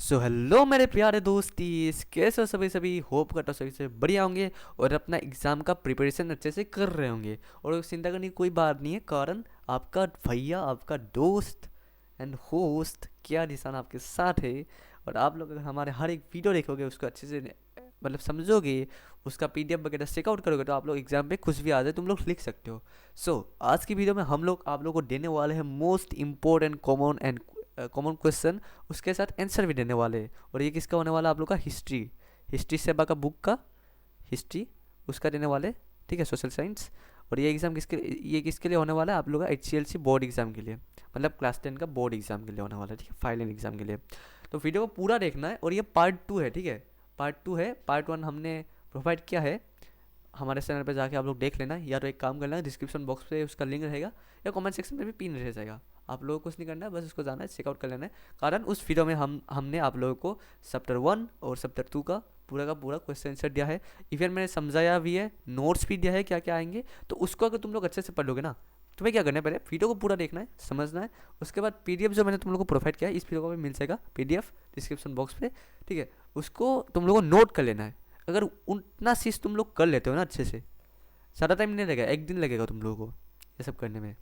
So hello मेरे प्यारे दोस्तीस, कैसे हो सभी होप करता हूँ सभी से बढ़िया होंगे और अपना एग्ज़ाम का प्रिपरेशन अच्छे से कर रहे होंगे। और चिंता करने की कोई बात नहीं है, कारण आपका भैया, आपका दोस्त एंड होस्ट क्या निशान आपके साथ है। और आप लोग अगर हमारे हर एक वीडियो देखोगे, उसको अच्छे से मतलब समझोगे, उसका पीडीएफ वगैरह चेकआउट करोगे, तो आप लोग एग्जाम पे कुछ भी आ जाए तुम लोग लिख सकते हो। आज की वीडियो में हम लोग आप लोगों को देने वाले हैं मोस्ट इम्पोर्टेंट कॉमन क्वेश्चन, उसके साथ आंसर भी देने वाले हैं। और ये किसका होने वाला है? आप लोग का हिस्ट्री, हिस्ट्री सेबा का बुक का हिस्ट्री, उसका देने वाले, ठीक है, सोशल साइंस। और ये किसके लिए होने वाला है? आप लोग का HCLC बोर्ड एग्जाम के लिए, मतलब क्लास 10 का बोर्ड एग्जाम के लिए होने वाला है, ठीक है, फाइनल एग्जाम के लिए। तो वीडियो को पूरा देखना है। और ये पार्ट 2 है, ठीक है, पार्ट 2 है। पार्ट 1 हमने प्रोवाइड किया है, हमारे चैनल पे जाके आप लोग देख लेना। या तो एक काम करना है, डिस्क्रिप्शन बॉक्स पे उसका लिंक रहेगा या कमेंट सेक्शन में भी पिन रह जाएगा। आप लोगों को कुछ नहीं करना है, बस उसको जाना है, चेकआउट कर लेना है। कारण उस वीडियो में हमने आप लोगों को चैप्टर 1 और चैप्टर 2 का पूरा क्वेश्चन आंसर दिया है। इवन मैंने समझाया भी है, नोट्स भी दिया है क्या क्या आएंगे। तो उसको अगर तुम लोग अच्छे से पढ़ लोगे ना, तुम्हें क्या करना है, पहले वीडियो को पूरा देखना है, समझना है। उसके बाद पीडीएफ जो मैंने तुम लोग को प्रोवाइड किया है, इस वीडियो को भी मिल जाएगा पीडीएफ डिस्क्रिप्शन बॉक्स पे, ठीक है। उसको तुम लोगों को नोट कर लेना है। अगर उतना चीज़ तुम लोग कर लेते हो ना अच्छे से, ज़्यादा टाइम नहीं लगेगा, एक दिन लगेगा तुम लोगों को ये सब करने में।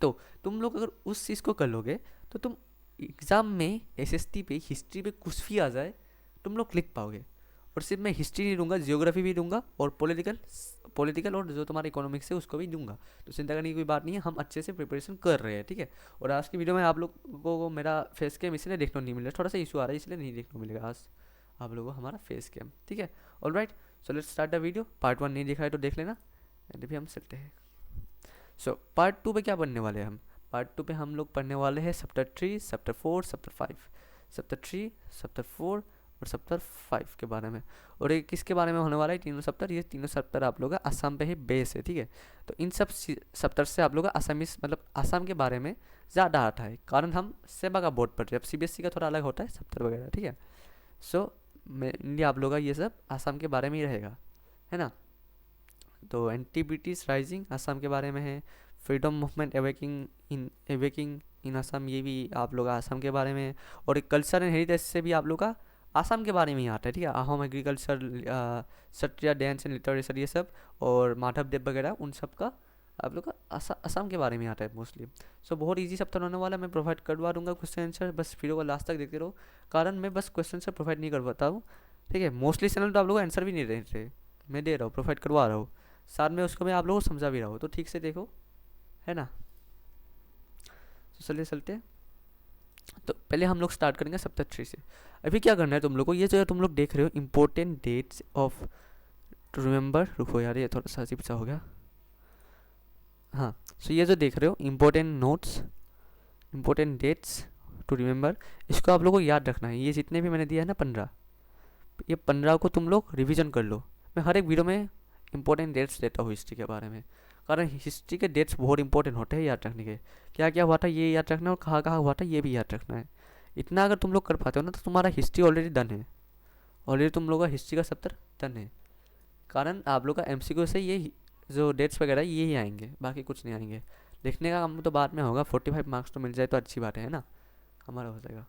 तो तुम लोग अगर उस चीज़ को कर लोगे, तो तुम एग्ज़ाम में एसएसटी पे, हिस्ट्री पे कुछ भी आ जाए, तुम लोग लिख पाओगे। और सिर्फ मैं हिस्ट्री नहीं दूंगा, जियोग्राफी भी दूंगा, और पॉलिटिकल पॉलिटिकल और जो तुम्हारा इकोनॉमिक्स है उसको भी दूंगा। तो चिंता करने की कोई बात नहीं है, हम अच्छे से प्रिपरेशन कर रहे हैं, ठीक है। और आज की वीडियो में आप लोगों को मेरा फेस कैम इसलिए देखने नहीं मिला, थोड़ा सा इशू आ रहा है, इसलिए नहीं देखने को मिलेगा आज आप लोगों को हमारा फेस कैम, ठीक है। All right, so let's start the video. Part 1 नहीं देखा है तो देख लेना, एंड भी हम चलते हैं। पार्ट 2 पे क्या पढ़ने वाले हैं हम? पार्ट 2 पे हम लोग पढ़ने वाले हैं chapter 3, chapter 4, chapter 5, chapter 3, chapter 4 और चैप्टर 5 के बारे में। और ये किसके बारे में होने वाला है? तीनों चैप्टर, ये तीनों चैप्टर आप लोग का असम पे ही बेस है, ठीक है। तो इन सब चैप्टर से आप लोग का असमीज मतलब असम के बारे में ज़्यादा आता है, कारण हम सेबा का बोर्ड पढ़ रहे हैं। अब CBSE का थोड़ा अलग होता है चैप्टर वगैरह, ठीक है। मेनली आप लोग का ये सब असम के बारे में ही रहेगा, है ना। तो एंटी ब्रिटिश राइजिंग असम के बारे में है। फ्रीडम मूवमेंट एवेकिंग इन असम, ये भी आप लोग असम के बारे में है। और एक कल्चर एंड हेरिटेज से भी आप लोग का असम के बारे में ही आता है, ठीक है। Ahom agriculture, Sattriya dance and literature, ये सब, और माधव देव वगैरह, उन सब का आप लोग का असम के बारे में आता है मोस्टली। बहुत इजी सब तो होने वाला है, मैं प्रोवाइड करवा दूंगा क्वेश्चन आंसर, बस वीडियो को लास्ट तक देखते रहो। कारण मैं बस क्वेश्चन आंसर प्रोवाइड नहीं कर पाता हूँ, ठीक है। मोस्टली चैनल तो आप लोग को आंसर भी नहीं दे रहे, मैं दे रहा हूँ, प्रोवाइड करवा रहा हूँ, साथ में उसको मैं आप लोगों को समझा भी रहा हूँ, तो ठीक से देखो, है ना। तो चलिए चलते हैं। तो पहले हम लोग स्टार्ट करेंगे चैप्टर 3 से। अभी क्या करना है तुम लोग को, ये जो तुम लोग देख रहे हो important dates of to remember, रुको यार ये थोड़ा सा अजीब सा हो गया, हाँ। ये जो देख रहे हो important notes, important dates to remember, इसको आप लोगों को याद रखना है। ये जितने भी मैंने दिया है ना 15, ये 15 को तुम लोग रिविजन कर लो। मैं हर एक वीडियो में इंपॉर्टेंट डेट्स देता हूँ हिस्ट्री के बारे में, कारण हिस्ट्री के डेट्स बहुत इंपॉर्टेंट होते हैं याद रखने के। क्या क्या हुआ था ये याद रखना है, और कहाँ कहाँ हुआ था ये भी याद रखना है। इतना अगर तुम लोग कर पाते हो ना, तो तुम्हारा हिस्ट्री ऑलरेडी डन है, ऑलरेडी तुम लोग का हिस्ट्री का चैप्टर डन है। कारण आप लोग का MCQ से ये जो डेट्स वगैरह ये ही आएंगे, बाकी कुछ नहीं आएंगे। लिखने का काम तो बाद में होगा, 45 मार्क्स तो मिल जाए तो अच्छी बात है ना, हमारा हो जाएगा।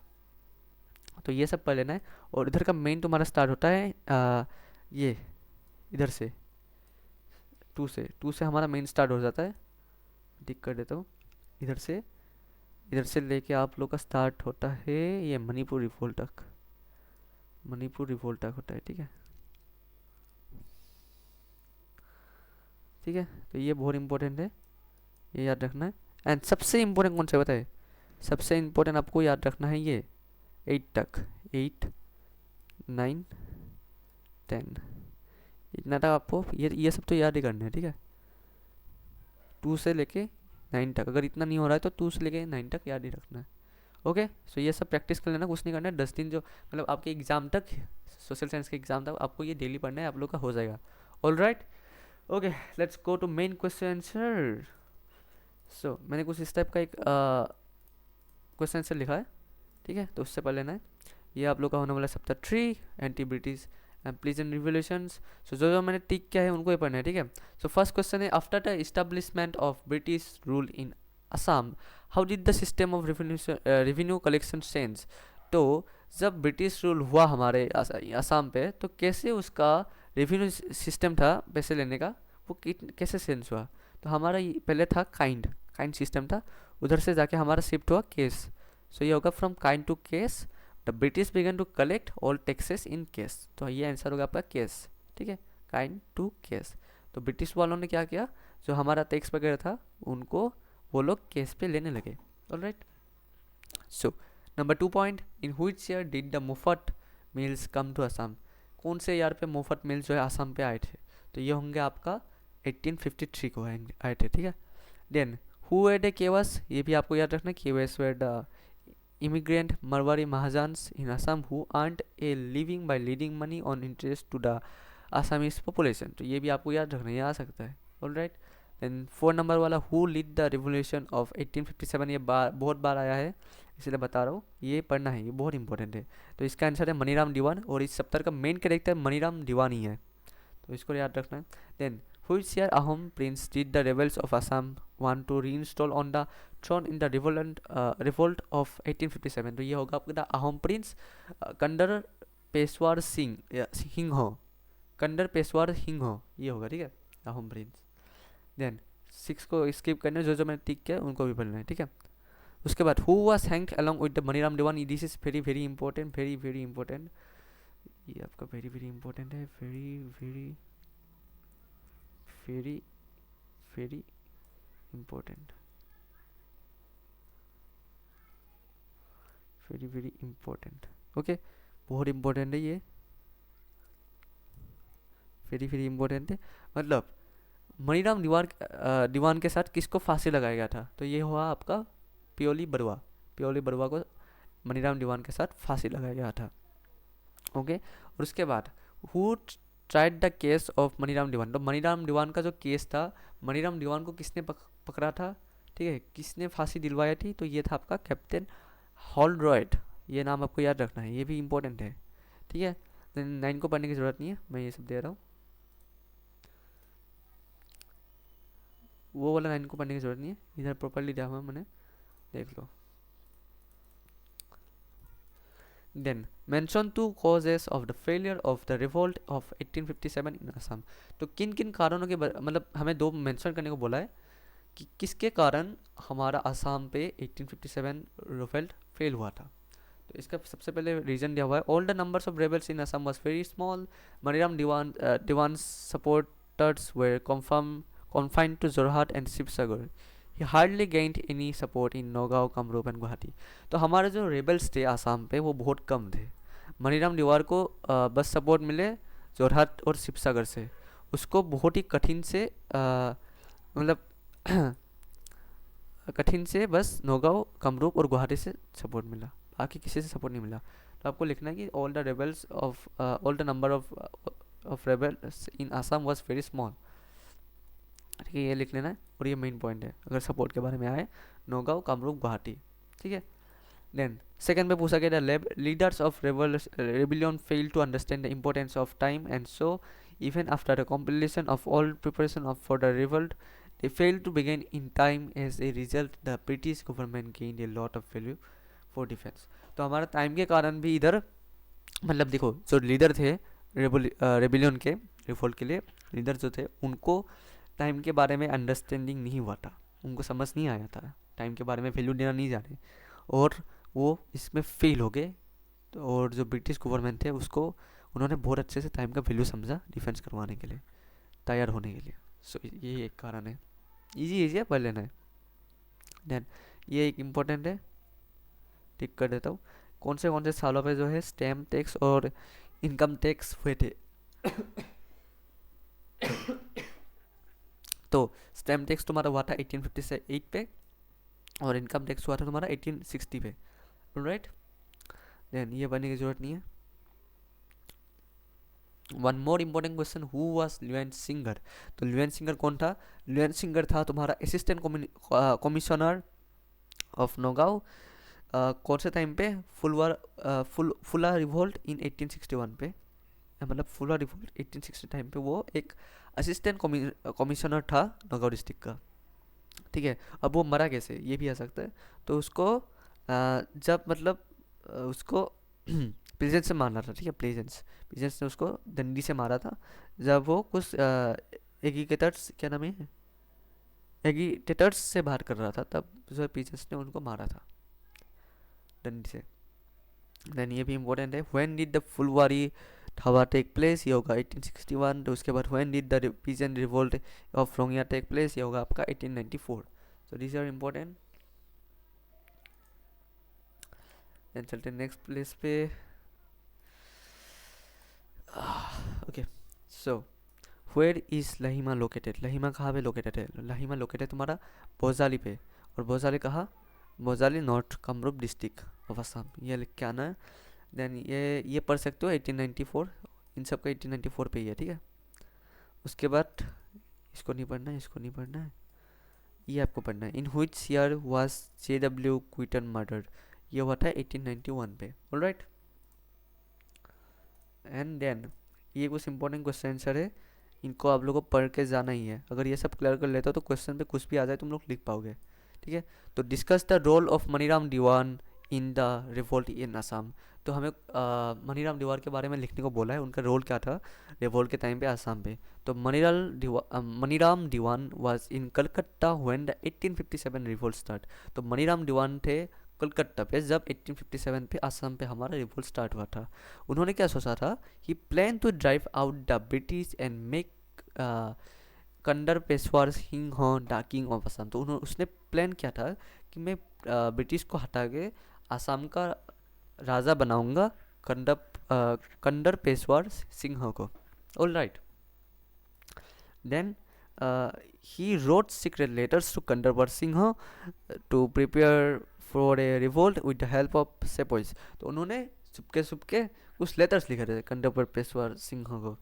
तो ये सब पढ़ लेना है। और इधर का मेन तुम्हारा स्टार्ट होता है ये इधर से, टू से हमारा मेन स्टार्ट हो जाता है। टिक कर देता हूँ। इधर से लेके आप लोग का स्टार्ट होता है ये मणिपुर रिवोल्ट तक, मणिपुर रिवोल्ट तक होता है, ठीक है, ठीक है। तो ये बहुत इंपॉर्टेंट है, ये याद रखना है। एंड सबसे इंपॉर्टेंट कौन सा बताए? सबसे इंपॉर्टेंट आपको याद रखना है ये 8 तक, 8, 9, 10, इतना तक आपको ये सब तो याद ही करना है, ठीक है। 2 से लेके 9 तक, अगर इतना नहीं हो रहा है तो 2 से लेके 9 तक याद ही रखना है। ओके, ये सब प्रैक्टिस कर लेना, कुछ नहीं करना है। 10 दिन जो मतलब आपके एग्ज़ाम तक, सोशल साइंस के एग्ज़ाम तक आपको ये डेली पढ़ना है, आप लोग का हो जाएगा। All right, okay, let's go to main question answer. मैंने कुछ इस टाइप का एक क्वेश्चन आंसर लिखा है, ठीक है, तो उससे पढ़ लेना है। ये आप लोग का होने वाला chapter 3, anti British pleasant revolutions. जो मैंने टिक किया है उनको ही पढ़ना है, ठीक है। फर्स्ट क्वेश्चन है, after the establishment of British rule in Assam, how did the system of revenue collection change. तो जब ब्रिटिश रूल हुआ हमारे असम पे, तो कैसे उसका रेवेन्यू सिस्टम था पैसे लेने का, वो कैसे चेंज हुआ। तो हमारा पहले था काइंड काइंड सिस्टम था, उधर से जाके हमारा शिफ्ट हुआ केस। सो ये होगा from kind to cash, the British began to collect all taxes in cash. तो ये आंसर होगा आपका केस, ठीक है, काइंड टू केस। तो ब्रिटिश वालों ने क्या किया, जो हमारा टैक्स वगैरह था उनको वो लोग केस पे लेने लगे। Alright, so number 2 point, in which year did the Moffatt Mills come to Assam. कौन से ईयर पे मुफट मिल्स जो है असम पे आए थे, तो ये होंगे आपका 1853 को आए थे, ठीक है। Then who were the Kayas, ये भी आपको याद रखना, Kayas were the immigrant Marwari Mahajans in Assam who earned a living by lending money on interest to the Assamese population। तो ये भी आपको याद रखना, ये आ सकता है। ऑल राइट, देन 4 नंबर वाला who lead the revolution of 1857, ये बहुत बार आया है इसलिए बता रहा हूँ, ये पढ़ना है, ये बहुत इंपॉर्टेंट है। तो इसका आंसर है मनीराम दीवान, और इस चैप्टर का मेन कैरेक्टर मनीराम दीवान ही है, तो इसको याद रखना है। Then which year Ahom prince did the rebels of Assam want to reinstall on the throne in the revolt of 1857। तो ये होगा आपका अहोम प्रिंस कंडर पेशवार सिंह कंडर पेशवार सिंह, ये होगा, ठीक है, अहोम प्रिंस। देन 6 को स्किप करना, जो मैंने टिक किया उनको भी पढ़ना है, ठीक है। उसके बाद who was hanged along with the Maniram Dewan, this is very very important, very very important, ये आपका वेरी वेरी इंपॉर्टेंट है, very very very very important, very very important, okay, बहुत इंपॉर्टेंट है ये, वेरी वेरी इंपॉर्टेंट है। मतलब मनीराम दीवान के साथ किसको फांसी लगाया गया था, तो ये हुआ आपका पियोली बरुआ को मनीराम दीवान के साथ फांसी लगाया गया था, ओके। और उसके बाद who tried the case of Maniram Dewan, तो मनीराम दीवान का जो केस था, मनीराम दीवान को किसने पकड़ा था, ठीक है, किसने फांसी दिलवाई थी, तो ये था आपका कैप्टन हॉलरॉयड, ये नाम आपको याद रखना है, ये भी इंपॉर्टेंट है, ठीक है। 9 को पढ़ने की ज़रूरत नहीं है, मैं ये सब दे रहा हूँ, वो वाला 9 को पढ़ने की ज़रूरत नहीं है, इधर प्रॉपरली दिया हुआ मैंने, देख लो। Then mention 2 causes of the failure of the revolt of 1857 in Assam. तो किन किन कारणों के मतलब हमें 2 मेंशन करने को बोला है कि किसके कारण हमारा असम पे 1857 रिवोल्ट फेल हुआ था। तो इसका सबसे पहले रीजन दिया हुआ है, all the numbers of rebels in Assam was very small, Maniram Dewan supporters were confined to Jorhat and Sibsagar, he hardly gained any support in Naugaon, Kamrup and Guwahati. तो हमारे जो रेबल्स थे आसाम पे वो बहुत कम थे, मनीराम दीवार को बस सपोर्ट मिले जोरहाट और शिवसागर से, उसको बहुत ही कठिन से मतलब कठिन से बस नौगांव, कामरूप और गुवाहाटी से सपोर्ट मिला, बाकी किसी से सपोर्ट नहीं मिला। तो आपको लिखना है कि all the rebels of all the number of rebels in Assam was very small, ठीक है, ये लिख लेना है, और ये मेन पॉइंट है अगर सपोर्ट के बारे में आए, नौगांव, कामरूप, गुवाहाटी, ठीक है। देन सेकंड में पूछा गया leaders of rebellion fail to understand the importance of time and so even after the completion of all preparation for the revolt they failed to begin in time, as a result the British government gained a lot of value for defense। तो हमारा time के कारण भी इधर मतलब देखो, जो leader थे रेबिलियन के रिवोल्ट के लिए लीडर जो थे, उनको टाइम के बारे में अंडरस्टैंडिंग नहीं हुआ था, उनको समझ नहीं आया था, टाइम के बारे में वैल्यू देना नहीं जाने, और वो इसमें फेल हो गए। तो और जो ब्रिटिश गवर्नमेंट थे उसको उन्होंने बहुत अच्छे से टाइम का वैल्यू समझा डिफेंस करवाने के लिए, तैयार होने के लिए। सो ये एक कारण है, इजी है, पढ़ लेना है। देन ये एक इम्पोर्टेंट है, टिक कर देता हूँ, कौन से सालों पे जो है स्टैम्प टैक्स और इनकम टैक्स हुए थे। तो स्टैम्प टैक्स तुम्हारा हुआ था 1858 पे, और इनकम टैक्स हुआ था तुम्हारा 1860 पे, राइट। देन ये बनने की जरूरत नहीं है। One more important question, who was Lewin Singer. तो ल्यूएन सिंगर कौन था, ल्यूएन सिंगर था तुम्हारा असिस्टेंट कमिश्नर ऑफ नौगांव, कौन से टाइम पे, फुला रिवोल्ट इन 1861 पे, मतलब फुला रिवोल्ट 1860 टाइम पे वो एक असिस्टेंट कमिश्नर था नौगांव डिस्ट्रिक्ट का, ठीक है। अब वो मरा कैसे, ये भी आ सकता है। तो उसको जब मतलब उसको प्लीजेंस से मारना था, ठीक है, प्लीजेंस प्लीजेंस ने उसको डंडी से मारा था जब वो कुछ एगिटेटर्स, क्या नाम है, एगिटेटर्स से बाहर कर रहा था, तब जो प्लीजेंस ने उनको मारा था डंडी से। देन ये भी इम्पोर्टेंट है, व्हेन डिड द फुलवारी धावा टेक प्लेस, ये होगा 1861। तो उसके बाद when did the peasant revolt of Rangia take place, ये होगा आपका 1894। So these are important. Then चलते हैं नेक्स्ट प्लेस पे। Okay, so where is Lachima located, Lachima कहाँ पे लोकेटेड है? लहिमा लोकेटेड तुम्हारा बोजाली पे, और बोजाली कहाँ? Bajali north Kamrup district of Assam, ये लिख के आना है। देन ये पढ़ सकते हो 1894, इन सब का 1894 पे ही है, ठीक है। उसके बाद इसको नहीं पढ़ना है, इसको नहीं पढ़ना है, ये आपको पढ़ना है। इन which year was JW Quinton murder, ये हुआ था 1891 पे, ऑलराइट। एंड देन ये कुछ इंपॉर्टेंट क्वेश्चन आंसर है, इनको आप लोगों को पढ़ के जाना ही है। अगर ये सब क्लियर कर लेते हो तो क्वेश्चन पे कुछ भी आ जाए तुम लोग लिख पाओगे, ठीक है। तो discuss the role of Maniram Dewan in the revolt in Assam. तो हमें मनीराम दीवान के बारे में लिखने को बोला है, उनका रोल क्या था रिवोल्ट के टाइम पे असम पे। तो Maniram Dewan was in Calcutta when the 1857 revolt start. तो मनीराम दीवान थे कलकत्ता पे जब 1857 पे असम पे हमारा रिवोल्ट स्टार्ट हुआ था। उन्होंने क्या सोचा था, he plan to drive out the British and make Kandarpeswar Singha हो डाकिंग ऑफ असम। तो उन्होंने उसने प्लान किया था कि मैं ब्रिटिश को हटा के असम का राजा बनाऊंगा कंडर पेशवार सिंह को, all right. Then he wrote secret letters to Kandarpeswar Singha to prepare for a revolt with the help of sepoys. तो उन्होंने चुपके चुपके कुछ लेटर्स लिखे थे कंडरवर पेशवार सिंह को,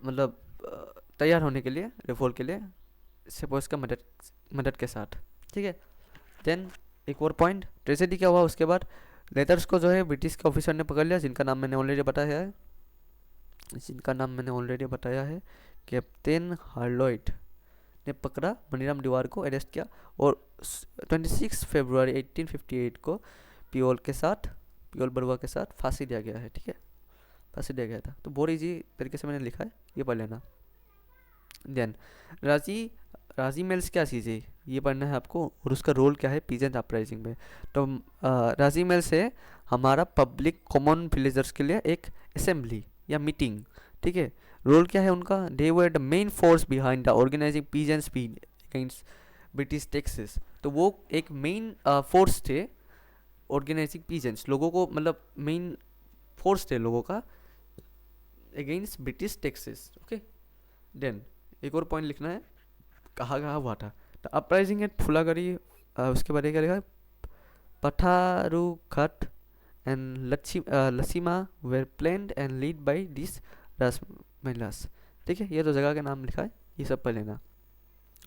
मतलब तैयार होने के लिए रिवोल्ट के लिए सेपोइस का मदद के साथ, ठीक है। देन एक और पॉइंट, ट्रेजेडी क्या हुआ उसके बाद, लेटर्स को जो है ब्रिटिश के ऑफिसर ने पकड़ लिया, जिनका नाम मैंने ऑलरेडी बताया है, कैप्टन हार्लॉइड ने पकड़ा मनीराम दीवार को, अरेस्ट किया, और 26 फरवरी 1858 को पियोल बरुआ के साथ फांसी दिया गया है, ठीक है, फांसी दिया गया था। तो बहुत ईजी तरीके से मैंने लिखा है, ये पढ़ लेना। देन राजी राजी मेल्स क्या चीज़ है, ये पढ़ना है आपको, और उसका रोल क्या है पीजेंट अपराइजिंग में। तो राजी मेल्स है हमारा पब्लिक कॉमन विलेजर्स के लिए एक असेंबली या मीटिंग, ठीक है। रोल क्या है उनका, they were the main force behind the organizing peasants against British taxes. तो वो एक मेन फोर्स थे ऑर्गेनाइजिंग पीजेंट्स, लोगों को मतलब मेन फोर्स थे लोगों का against British taxes, okay. Then एक और पॉइंट लिखना है, कहाँ कहाँ हुआ था। द अपराइजिंग एट फुलागरी, उसके बाद क्या लिखा है, Patharughat and Lachima were planned and led by this Raij Mels, ठीक है। ये तो जगह का नाम लिखा है, ये सब पढ़ लेना,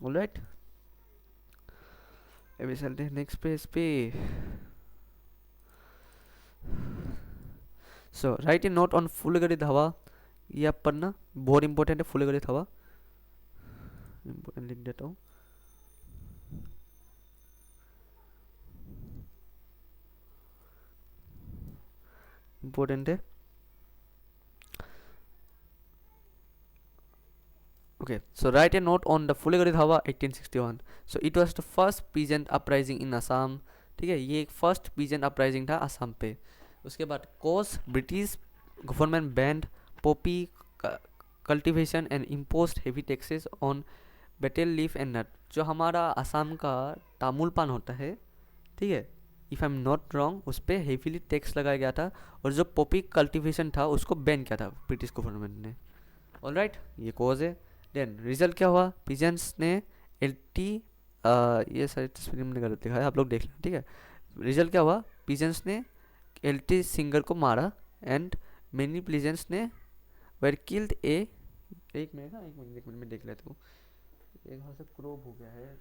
ऑलराइट। अभी चलते हैं नेक्स्ट पेज पे। सो राइट ए नोट ऑन फुलगड़ी धावा, ये आप पढ़ना, बहुत इंपॉर्टेंट है फुलगड़ी धावा, इंपॉर्टेंट लिख देता हूँ। इंपॉर्टेंट है, okay. So write a note on the Fuligari Dhawa 1861. So it was the first peasant uprising in Assam, ठीक है। ये एक फर्स्ट पीजेंट अपराइजिंग था असम पे। उसके बाद cause British government banned poppy cultivation and imposed heavy taxes on betel leaf and nut. जो हमारा असम का तामुल पान होता है, ठीक है, if I am not wrong, उस पर हेवीली टैक्स लगाया गया था, और जो पॉपी कल्टीवेशन था उसको बैन किया था ब्रिटिश गवर्नमेंट ने, ऑलराइट। ये कोज है। देन रिजल्ट क्या हुआ, पिजेंट्स ने एल्टी, ये सारी तस्वीर मैंने गलत लिखा है, आप लोग देख लें, ठीक है। रिजल्ट क्या हुआ, पिजेंट्स ने एल्टी सिंगर को मारा, एंड मेनी पिजेंट्स ने वेर किल्ड ए, एक मिनट में देख लेता हूँ, एक यहाँ से क्रॉप हो गया है।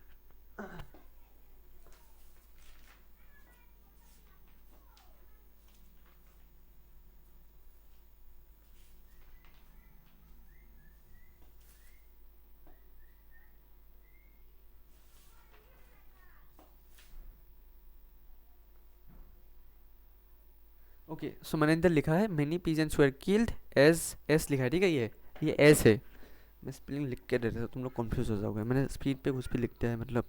ओके, सो मैंने इधर लिखा है many peasants were killed as, as लिखा है, ठीक है, ये एस है। मैं स्पेलिंग लिख के दे देता हूँ, तुम लोग कंफ्यूज हो जाओगे, मैंने स्पीड पे कुछ भी लिख दिया है, मतलब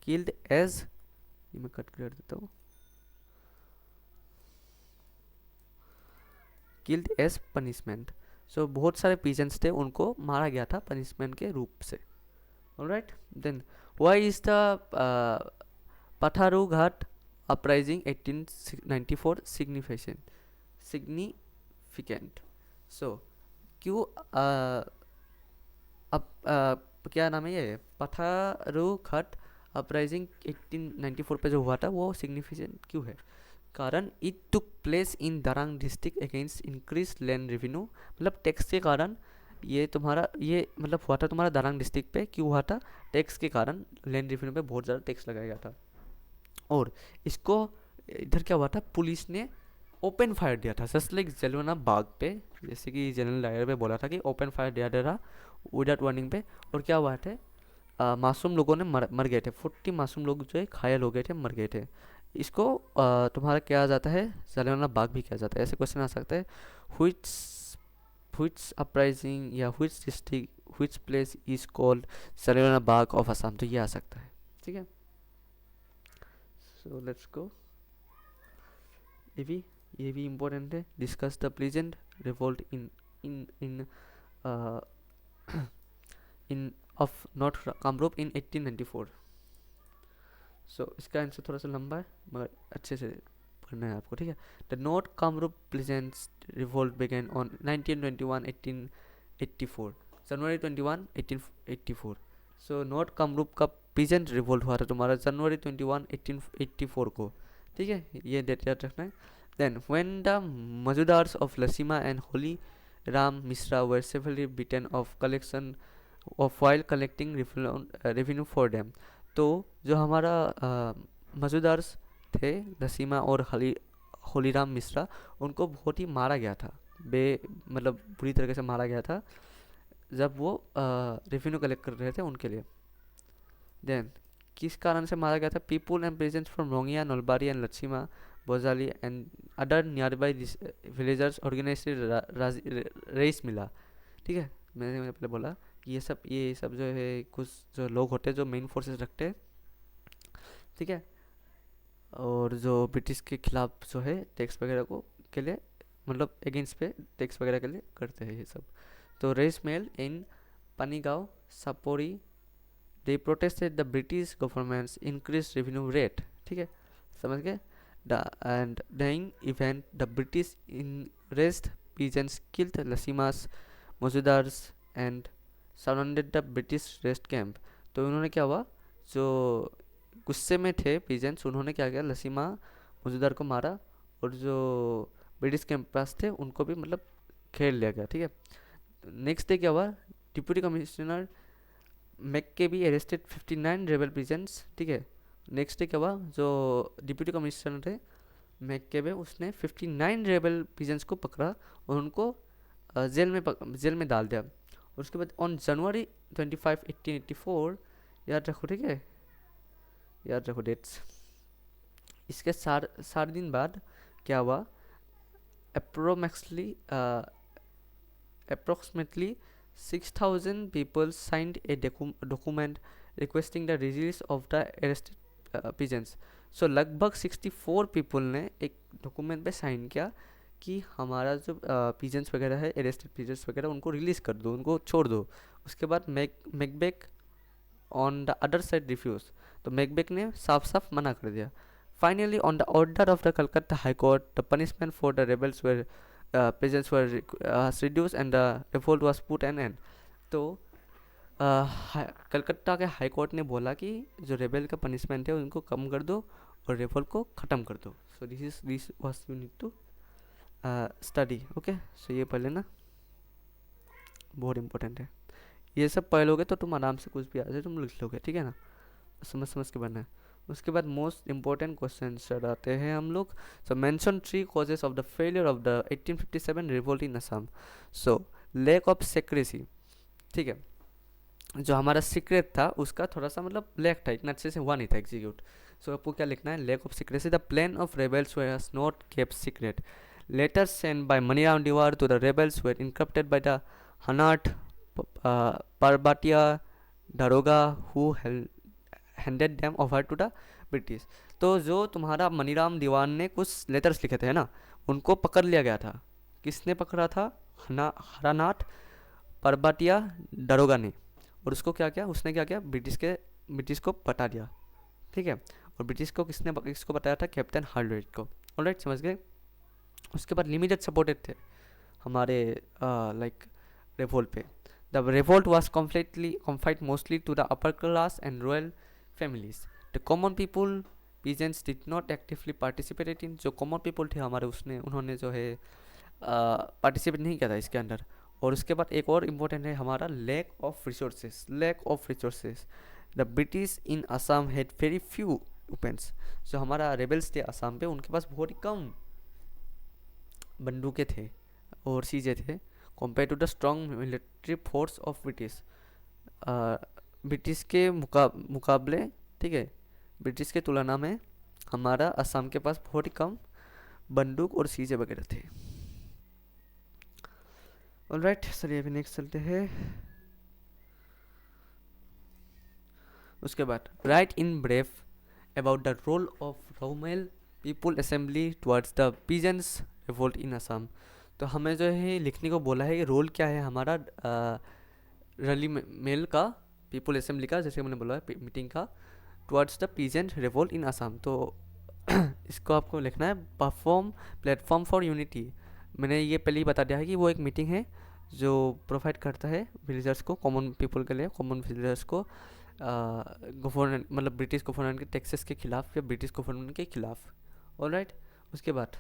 किल्ड एज, ये मैं कट कर देता हूँ, किल्ड एज पनिशमेंट। सो बहुत सारे पीजेंट्स थे, उनको मारा गया था पनिशमेंट के रूप से। Alright, then why is the Patharughat uprising 1894 significant. So क्यों अब क्या नाम है ये, पठारू घाट अपराइजिंग 1894 पे जो हुआ था वो सिग्निफिकेंट क्यों है? कारण it took place in Darrang district against increase land revenue, मतलब टैक्स के कारण ये तुम्हारा ये मतलब हुआ था तुम्हारा दरंग डिस्ट्रिक्ट पे, क्यों हुआ था? टैक्स के कारण लैंड रेवेन्यू पे बहुत ज़्यादा टैक्स लगाया गया था। और इसको इधर क्या हुआ था, पुलिस ने ओपन फायर दिया था, जस्ट लाइक जलियांवाला बाग पे, जैसे कि जनरल डायर पे बोला था कि ओपन फायर दिया था विदाउट वार्निंग पे। और क्या हुआ थे, मासूम लोगों ने मर गए थे, 40 मासूम लोग जो है घायल हो गए थे, मर गए थे। इसको तुम्हारा क्या जाता है, जलियांवाला बाग भी किया जाता है। ऐसे क्वेश्चन आ सकता है, व्हिच व्हिच अपराइजिंग या which district which place is called Jallianwala Bagh of Assam, तो ये आ सकता है, ठीक है। सो लेट्स गो, ये भी इम्पोर्टेंट है। Discuss the pleasant revolt in in in in of north Kamrup in 1894। So इसका आंसर थोड़ा सा लंबा है मगर अच्छे से पढ़ना है आपको, ठीक है। The north Kamrup pleasants revolt began on 1921 1884, January 21 1884। So north Kamrup का पीजेंट रिवोल्ट हुआ था तुम्हारा जनवरी 21 1884 को, ठीक है, ये डेट याद रखना है। Then when the mauzadars of Lachima and Holi Ram Mishra were severely beaten of collection of while collecting revenue for them. तो जो हमारा मजूदार्स थे लसीमा और होलीराम मिश्रा, उनको बहुत ही मारा गया था, मतलब बुरी तरीके से मारा गया था जब वो रेवेन्यू कलेक्ट कर रहे थे उनके लिए। देन किस कारण से मारा गया था? People and presents from Rangia, Nalbari and Lachima Bajali and other nearby villagers organize Raij Mel, ठीक है। मैंने पहले बोला कि ये सब जो है कुछ जो लोग होते हैं जो मेन फोर्सेस रखते हैं, ठीक है, और जो ब्रिटिश के खिलाफ जो है टैक्स वगैरह को के लिए मतलब अगेंस्ट पे टैक्स वगैरह के लिए करते हैं ये सब। तो Raij Mel in Panigaon Sapori, they protested the British governments increase revenue rate, ठीक है, समझ गए। And during event the British in rest peasants killed Lachima's mauzadars and surrounded the British rest camp. तो उन्होंने क्या हुआ, जो गुस्से में थे पीजेंट्स, उन्होंने क्या किया, लसीमा मौजूदार को मारा और जो ब्रिटिश कैंप पास थे उनको भी मतलब घेर लिया गया, ठीक है। नेक्स्ट डे क्या हुआ, deputy commissioner Mac B arrested 59 rebel peasants, ठीक है। नेक्स्ट डे क्या हुआ, जो डिप्यूटी कमिश्नर थे मैक उसने 59 रेबल पीजेंट्स को पकड़ा और उनको जेल में डाल दिया। और उसके बाद ऑन जनवरी 25 1884, याद रखो, ठीक है, याद रखो डेट्स। इसके 60 दिन बाद क्या हुआ, approximately 6,000 people signed a document requesting the release of the arrested peasants. सो लगभग 64 पीपल ने एक डॉक्यूमेंट पे साइन किया कि हमारा जो पीजेंट्स वगैरह है, अरेस्टेड पीजेंट्स वगैरह, उनको रिलीज़ कर दो, उनको छोड़ दो। उसके बाद McBeck on the other side refuse, तो मैकबेक ने साफ साफ मना कर दिया। Finally on the order of the Calcutta high court the punishment for the rebels were peasants were reduced and the revolt was put an end. तो कलकत्ता के high court ने बोला कि जो रेबल का पनिशमेंट है उनको कम कर दो और रेवोल्ट को ख़त्म कर दो। So this was you need to study, okay. So ये पढ़ लेना, बहुत इंपॉर्टेंट है। ये सब पढ़ लोगे तो तुम आराम से कुछ भी आ जाए तुम लिख लोगे, ठीक है ना, समझ के बनना है। उसके बाद मोस्ट इंपॉर्टेंट क्वेश्चन आते हैं हम लोग। So mention 3 causes of the failure of the 1857 revolt in Assam. So lack of secrecy, ठीक है, जो हमारा सीक्रेट था उसका थोड़ा सा मतलब लैक था, इतना अच्छे से हुआ नहीं था एग्जीक्यूट। सो आपको क्या लिखना है, lack of secrecy, the plan of rebels was not kept secret, letters send by Maniram Dewan to the rebels were encrypted by the Haranath Parbatia daroga who handed them over to the British. तो जो तुम्हारा मनीराम दीवान ने कुछ लेटर्स लिखे थे है ना, उनको पकड़ लिया गया था। किसने पकड़ा था? हरानाथ परबाटिया दारोगा ने। और उसको क्या किया, उसने क्या किया, ब्रिटिश को बता दिया, ठीक है। और ब्रिटिश को किसको बताया था? कैप्टन हार्डवेट को। ऑलराइट, समझ गए। उसके बाद लिमिटेड सपोर्टेड थे हमारे लाइक रेवोल्ट पे। The revolt was completely confined mostly to the upper class and royal families. The common people peasants did not actively participated in. जो कॉमन पीपल थे हमारे, उन्होंने जो है पार्टिसिपेट नहीं किया था इसके अंदर। और उसके बाद एक और इम्पोर्टेंट है हमारा lack of resources. The British in Assam had very few weapons. जो हमारा रेबल्स थे असम पे, उनके पास बहुत ही कम बंदूकें थे और चीज़ें थे compare to the strong military force of British. British के मुकाबले, ठीक है, ब्रिटिश के तुलना में हमारा असम के पास बहुत ही कम बंदूक और चीज़ें वगैरह थे। ऑलराइट, चलिए अभी नेक्स्ट चलते हैं। उसके बाद write in brief about the role of Raijmel people assembly towards the peasants revolt in Assam. तो हमें जो है लिखने को बोला है कि रोल क्या है हमारा रली मेल का, पीपुल असेंबली का, जैसे मैंने बोला है मीटिंग का, towards the peasant revolt in Assam. तो इसको आपको लिखना है परफॉर्म प्लेटफॉर्म फॉर यूनिटी। मैंने ये पहले ही बता दिया है कि वो एक मीटिंग है जो प्रोवाइड करता है विलेजर्स को, कॉमन पीपल के लिए, कॉमन विलेजर्स को गवर्नमेंट मतलब ब्रिटिश गवर्नमेंट के टैक्सेस के खिलाफ या ब्रिटिश गवर्नमेंट के खिलाफ। ऑलराइट, उसके बाद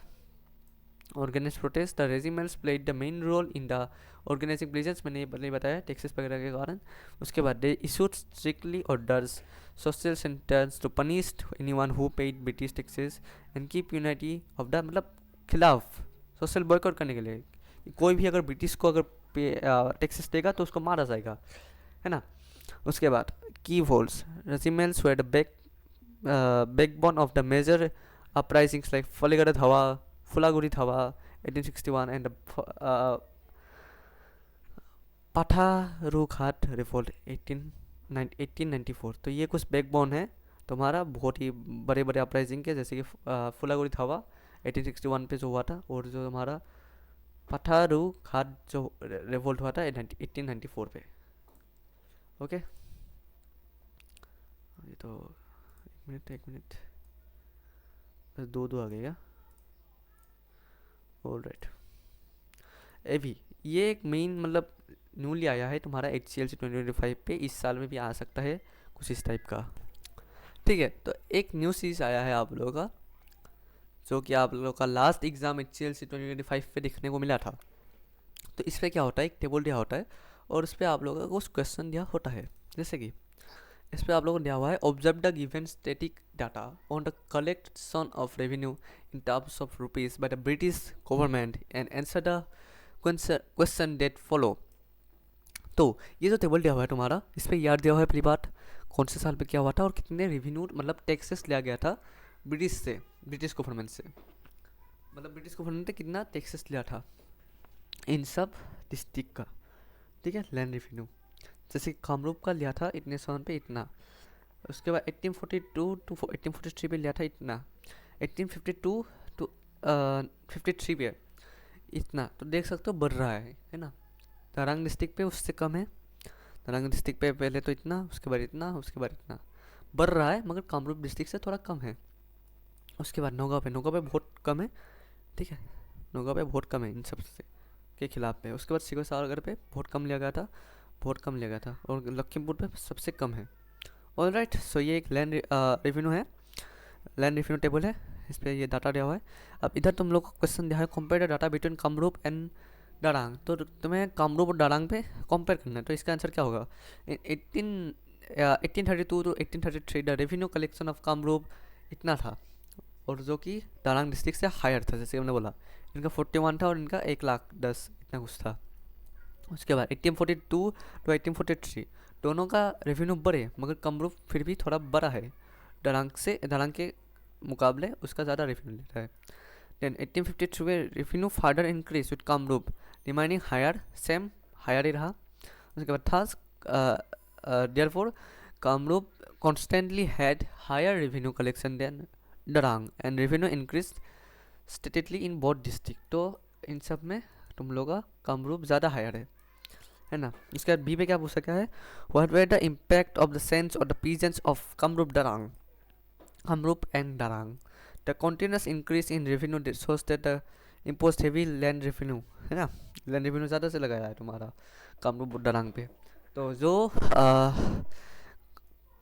organize protest, the regiments played the main role in the organizing ब्लिजर्स। मैंने ये पहले बताया टैक्सेस वगैरह के कारण। उसके बाद they issued strictly orders social sentence to punish anyone who paid British taxes and keep unity of the, मतलब खिलाफ सोशल बॉयकॉट करने के लिए। कोई भी अगर ब्रिटिश को अगर टैक्सेस देगा तो उसको मारा जाएगा, है ना। उसके बाद की वोल्स regiments were the backbone of the major uprisings like फलेगढ़ धावा, फुलागुड़ी धावा 1861 एंड पाठारूघाट रिवोल्ट 1894। तो ये कुछ बैकबोन है तुम्हारा बहुत ही बड़े बड़े अपराइजिंग के, जैसे कि फुलागुड़ी धावा 1861 पे जो हुआ था, और जो हमारा पाठारूघाट जो रिवोल्ट हुआ था 1894 पे। ओके, ये तो एक मिनट बस दो आ गया। ऑलराइट, अभी ये एक मेन मतलब न्यूली आया है तुम्हारा HCLC 2025 पे, इस साल में भी आ सकता है कुछ इस टाइप का, ठीक है। तो एक न्यू सीरीज आया है आप लोगों का, जो कि आप लोगों का लास्ट एग्जाम HCLC 2025 पे देखने को मिला था। तो इस पर क्या होता है, एक टेबल दिया होता है और उस पर आप लोगों को कुछ क्वेश्चन दिया होता है। जैसे कि इस पर आप लोगों को दिया हुआ है observe the given static data on the collection of revenue in terms of rupees by the British government and answer the question that follow. तो ये जो टेबल दिया हुआ है तुम्हारा, इस पर याद दिया हुआ है पहली बात कौन से साल पे क्या हुआ था और कितने रेवेन्यू मतलब टैक्सेस लिया गया था ब्रिटिश गवर्नमेंट से, मतलब ब्रिटिश गवर्नमेंट ने कितना टैक्सेस लिया था इन सब डिस्ट्रिक्ट का, ठीक है, लैंड रेवेन्यू। जैसे कामरूप का लिया था इतने साल पे इतना, उसके बाद 1842 टू 1843 पे लिया था इतना, 1852 टू 53 पे इतना। तो देख सकते हो बढ़ रहा है ना। तरांग डिस्ट्रिक्ट पे उससे कम है, तरांग डिस्ट्रिक्ट पे पहले तो इतना, उसके बाद इतना, उसके बाद इतना बढ़ रहा है, मगर कामरूप डिस्ट्रिक्ट से थोड़ा कम है। उसके बाद नौगांव पे बहुत कम है, ठीक है, नौगांव पे बहुत कम है इन सब से के खिलाफ पे। उसके बाद सिको सागर पे बहुत कम लिया गया था, और लखीमपुर पे सबसे कम है। ऑलराइट, सो ये एक लैंड रेवेन्यू है, लैंड रेवेन्यू टेबल है, इस पर ये डाटा दिया हुआ है। अब इधर तुम लोग को क्वेश्चन दिया है compare the data between Kamrup and Darang. तो तुम्हें कामरूप और डारांग पे कंपेयर करना है। तो इसका आंसर क्या होगा, 1832 to 1833 the revenue collection of Kamrup इतना था, और जो कि डारांग डिस्ट्रिक्ट से हायर था। जैसे हमने बोला इनका 41 था और इनका 1,10,000 इतना कुछ था। उसके बाद 1842 टू 1843 दोनों का रेवेन्यू बढ़े, मगर कामरूप फिर भी थोड़ा बड़ा है, दरांग के मुकाबले उसका ज़्यादा रेवेन्यू लेता है। देन 1853 में revenue further increase with Kamrup remaining higher, same higher ही रहा। उसके बाद था therefore Kamrup constantly had higher revenue collection than Darang and revenue increased steadily in both district। तो इन सब में तुम लोग का कामरूप ज़्यादा हायर है ना। उसके बाद बी पे क्या पूछा क्या है, what were the impact of the sense और the peasants of Kamrup and Darang। The continuous increase in revenue shows that the imposed heavy land revenue, है ना, लैंड रेवेन्यू ज़्यादा से लगाया है तुम्हारा कामरूप और Darang पे। तो जो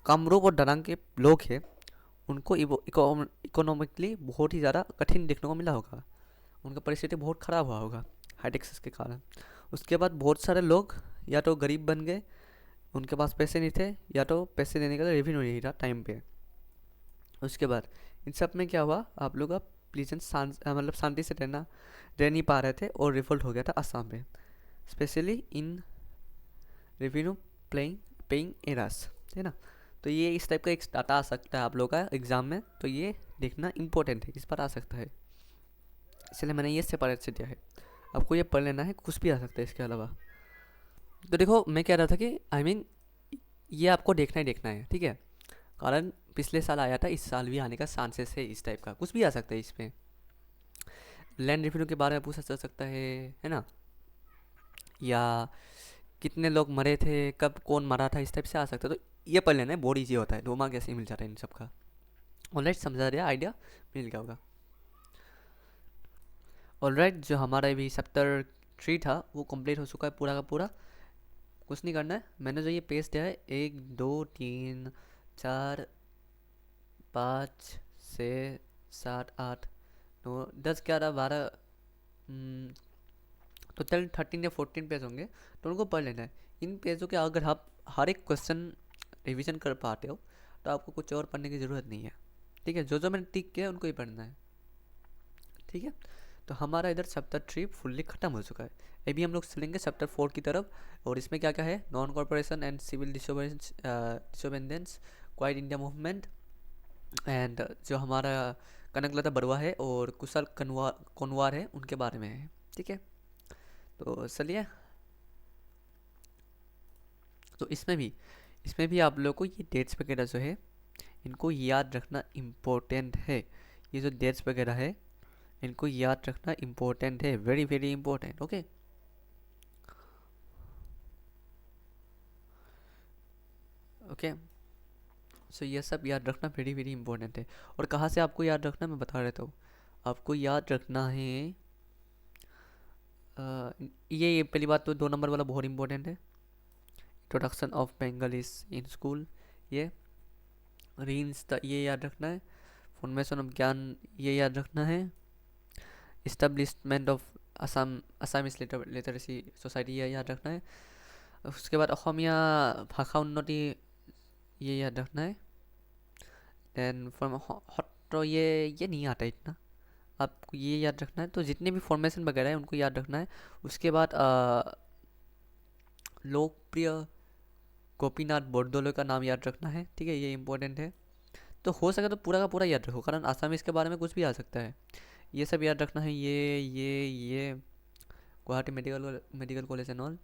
कामरूप और Darang के लोग हैं उनको इकोनॉमिकली बहुत ही ज़्यादा कठिन देखने को मिला होगा, उनका परिस्थिति बहुत ख़राब हुआ होगा हाई टैक्सेस के कारण। उसके बाद बहुत सारे लोग या तो गरीब बन गए, उनके पास पैसे नहीं थे, या तो पैसे देने का रेवेन्यू नहीं था टाइम पे। उसके बाद इन सब में क्या हुआ, आप लोग का प्लीजेंट मतलब शांति से रह नहीं पा रहे थे और रिवोल्ट हो गया था असम में, specially in revenue paying eras, है ना। तो ये इस टाइप का एक डाटा आ सकता है आप लोग का एग्ज़ाम में, तो ये देखना इंपॉर्टेंट है, इस पर आ सकता है, इसलिए मैंने ये सेपरेट से दिया है। आपको ये पढ़ लेना है, कुछ भी आ सकता है इसके अलावा। तो देखो मैं कह रहा था कि ये आपको देखना ही देखना है, ठीक है, कारण पिछले साल आया था, इस साल भी आने का चांसेस है, इस टाइप का कुछ भी आ सकता है इसमें। लैंड रेवेन्यू के बारे में पूछा जा सकता है ना, या कितने लोग मरे थे, कब कौन मरा था, इस टाइप से आ सकता है। तो ये पढ़ लेना है, बहुत ईजी होता है, 2 मार्क ऐसे ही मिल जाता है इन सब का। ऑलराइट, समझा दिया, आइडिया मिल गया होगा। ऑलराइट, जो हमारा भी चैप्टर 3 था वो कंप्लीट हो चुका है पूरा का पूरा, कुछ नहीं करना है। मैंने जो ये पेज दिया है 1 2 3 4 5 6 7 8 9 10 11 12 टोटल 13 या 14 पेज होंगे, तो उनको पढ़ लेना है। इन पेजों के अगर आप हर एक क्वेश्चन रिवीजन कर पाते हो तो आपको कुछ और पढ़ने की ज़रूरत नहीं है, ठीक है। जो मैंने टिक किया उनको ही पढ़ना है, ठीक है। तो हमारा इधर चैप्टर 3 फुल्ली ख़त्म हो चुका है। अभी हम लोग चलेंगे चैप्टर 4 की तरफ, और इसमें क्या क्या है, non corporation and civil disobedience, Quit India movement, and जो हमारा कनकलता बरुआ है और कुशल कनवार है उनके बारे में है, ठीक है। तो चलिए, तो इसमें भी आप लोग को ये डेट्स वगैरह जो है इनको याद रखना इम्पोर्टेंट है। ये जो डेट्स वगैरह है इनको याद रखना इम्पोर्टेंट है, very very important, okay. Okay, so ये सब याद रखना वेरी वेरी इम्पोर्टेंट है। और कहाँ से आपको याद रखना मैं बता देता हूँ, आपको याद रखना है ये पहली बात तो 2 नंबर वाला बहुत इंपॉर्टेंट है, इंट्रोडक्शन ऑफ बेंगलीज इन स्कूल, ये ये याद रखना है। फॉर्मेशन ऑफ ज्ञान ये याद रखना है। Establishment of Assamese literacy society ये याद रखना है। उसके बाद असमिया भाषा उन्नति ये याद रखना है। देन तो ये नहीं आता इतना, आपको ये याद रखना है। तो जितने भी फॉर्मेशन वगैरह है उनको याद रखना है। उसके बाद लोकप्रिय गोपीनाथ बोरदोले का नाम याद रखना है, ठीक है, ये इंपॉर्टेंट है। तो हो सके तो पूरा का पूरा याद रखो, कारण आसामीज के बारे में कुछ भी आ सकता है। ये सब याद रखना है, ये Guwahati medical college and all,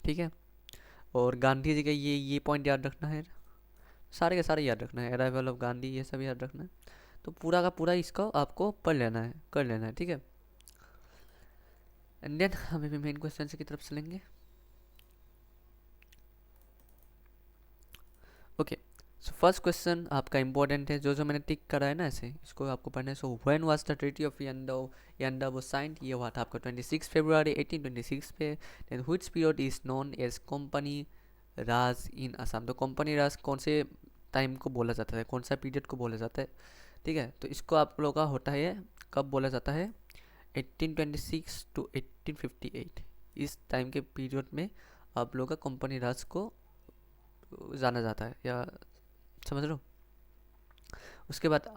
ठीक है। और गांधी जी का ये पॉइंट याद रखना है, सारे के सारे याद रखना है, अराइवल ऑफ गांधी ये सब याद रखना है। तो पूरा का पूरा इसको आपको पढ़ लेना है, कर लेना है, ठीक है। एंड देन हमें भी मेन क्वेश्चन की तरफ चलेंगे। ओके, सो फर्स्ट क्वेश्चन आपका इंपॉर्टेंट है, जो मैंने टिक करा है ना ऐसे, इसको आपको पढ़ना है। So when was the treaty of Yandabo signed, ये हुआ था आपका 26 फरवरी 1826 पे। Then which period is known as company Raj in Assam. तो कंपनी राज कौन से टाइम को बोला जाता है, कौन सा पीरियड को बोला जाता है, ठीक है। तो इसको आप लोगों का होता है, कब बोला जाता है, 1826 टू 1858, इस टाइम के पीरियड में आप लोगों का कंपनी राज को जाना जाता है, या समझ लो। उसके बाद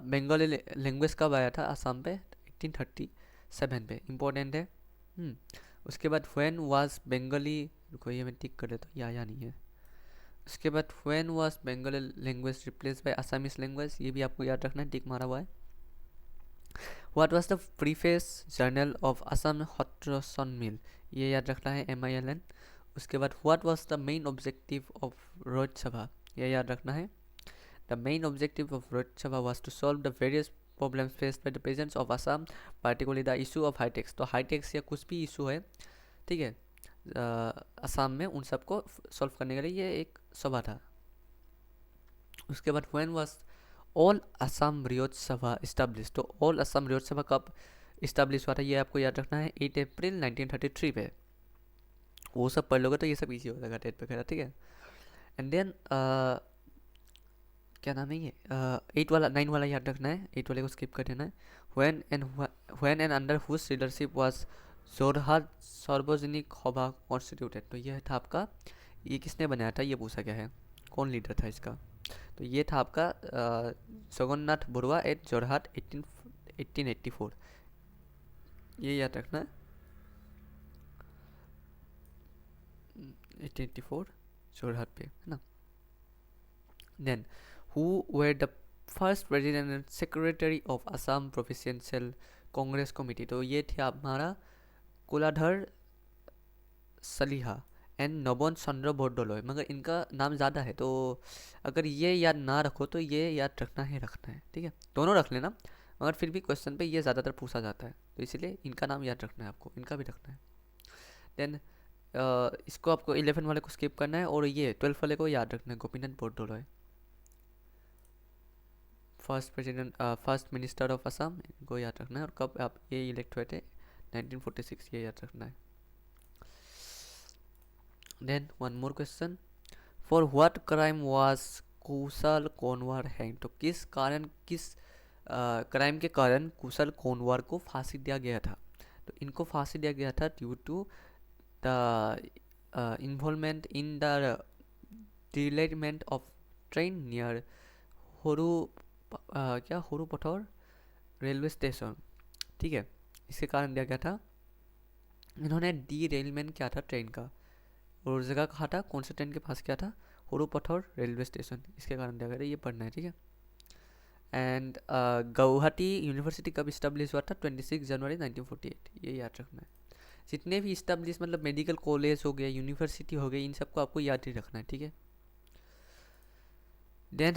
बंगाली लैंग्वेज कब आया था असम पे, 1837 पे, इम्पोर्टेंट है। उसके बाद व्हेन वाज बंगाली, रुको ये मैं टिक कर देता हूँ, या नहीं है। उसके बाद when was Bengali language replace by Assamese language, ये भी आपको याद रखना है, टिक मारा हुआ है। What was the preface journal of Assam हॉट्रसन मिल, ये याद रखना है, MILN। उसके बाद what was the main objective of रोज सभा, ये याद रखना है। द मेन ऑब्जेक्टिव ऑफ रोज सभा was to solve the various problems faced by the peasants of Assam, particularly the issue of high taxes. तो हाईटेक्स या कुछ भी इशू है, ठीक है, असम में, उन सबको सॉल्व करने के लिए ये एक सभा था। उसके बाद व्हेन वाज ऑल असम रियोज सभा इस्टेब्लिश, तो ऑल असम रियोज सभा कब इस्टेब्लिश हुआ था, ये आपको याद रखना है, 8 अप्रैल 1933 पे। वो सब पढ़ लोगे तो ये सब इजी हो जाएगा टेट वगैरह, ठीक है। एंड देन क्या नाम है ये, 8 वाला 9 वाला याद रखना है, 8 वाले को स्किप कर देना है। When and under whose leadership was Jorhat Sarbajanik Sabha constituted, तो ये था आपका, ये किसने बनाया था, ये पूछा गया है, कौन लीडर था इसका। तो ये था आपका जगन्नाथ बरुआ एट जोरहाट 1884, ये याद रखना है, 1884 जोरहाट पे, है ना। Then who were the first president and secretary of Assam provincial Congress committee, तो ये थे हमारा कुलाधर सलीहा एंड नबन चंद्र बोरदोलोई, मगर इनका नाम ज़्यादा है, तो अगर ये याद ना रखो तो ये याद रखना है, ठीक है, दोनों रख लेना, मगर फिर भी क्वेश्चन पे ये ज़्यादातर पूछा जाता है, तो इसीलिए इनका नाम याद रखना है आपको, इनका भी रखना है। देन इसको आपको 11 वाले को स्किप करना है, और ये 12 वाले को याद रखना है, Gopinath Bordoloi, first minister of Assam, इनको याद रखना है, और कब आप ये इलेक्ट हुए थे, 1946, ये याद रखना है। Then one more question, for what crime was Kushal Konwar hang, तो किस कारण, किस क्राइम के कारण कुशल कोनवार को फांसी दिया गया था, तो इनको फांसी दिया गया था due to the involvement in the derailment of train near होरू क्या होरू पठौर रेलवे स्टेशन, ठीक है, इसके कारण दिया गया था। इन्होंने डीरेलमेंट किया था ट्रेन का, और उस जगह कहा था, कौन से ट्रेन के पास किया था, होरू पठौर रेलवे स्टेशन, इसके कारण दिया गया था, ये पढ़ना है, ठीक है। एंड गुवाहाटी यूनिवर्सिटी कब इस्टेब्लिश हुआ था, 26 जनवरी 1948, ये याद रखना है। जितने भी इस्टेब्लिश मतलब मेडिकल कॉलेज हो गए, यूनिवर्सिटी हो गई, इन सबको आपको याद ही रखना है, ठीक है। देन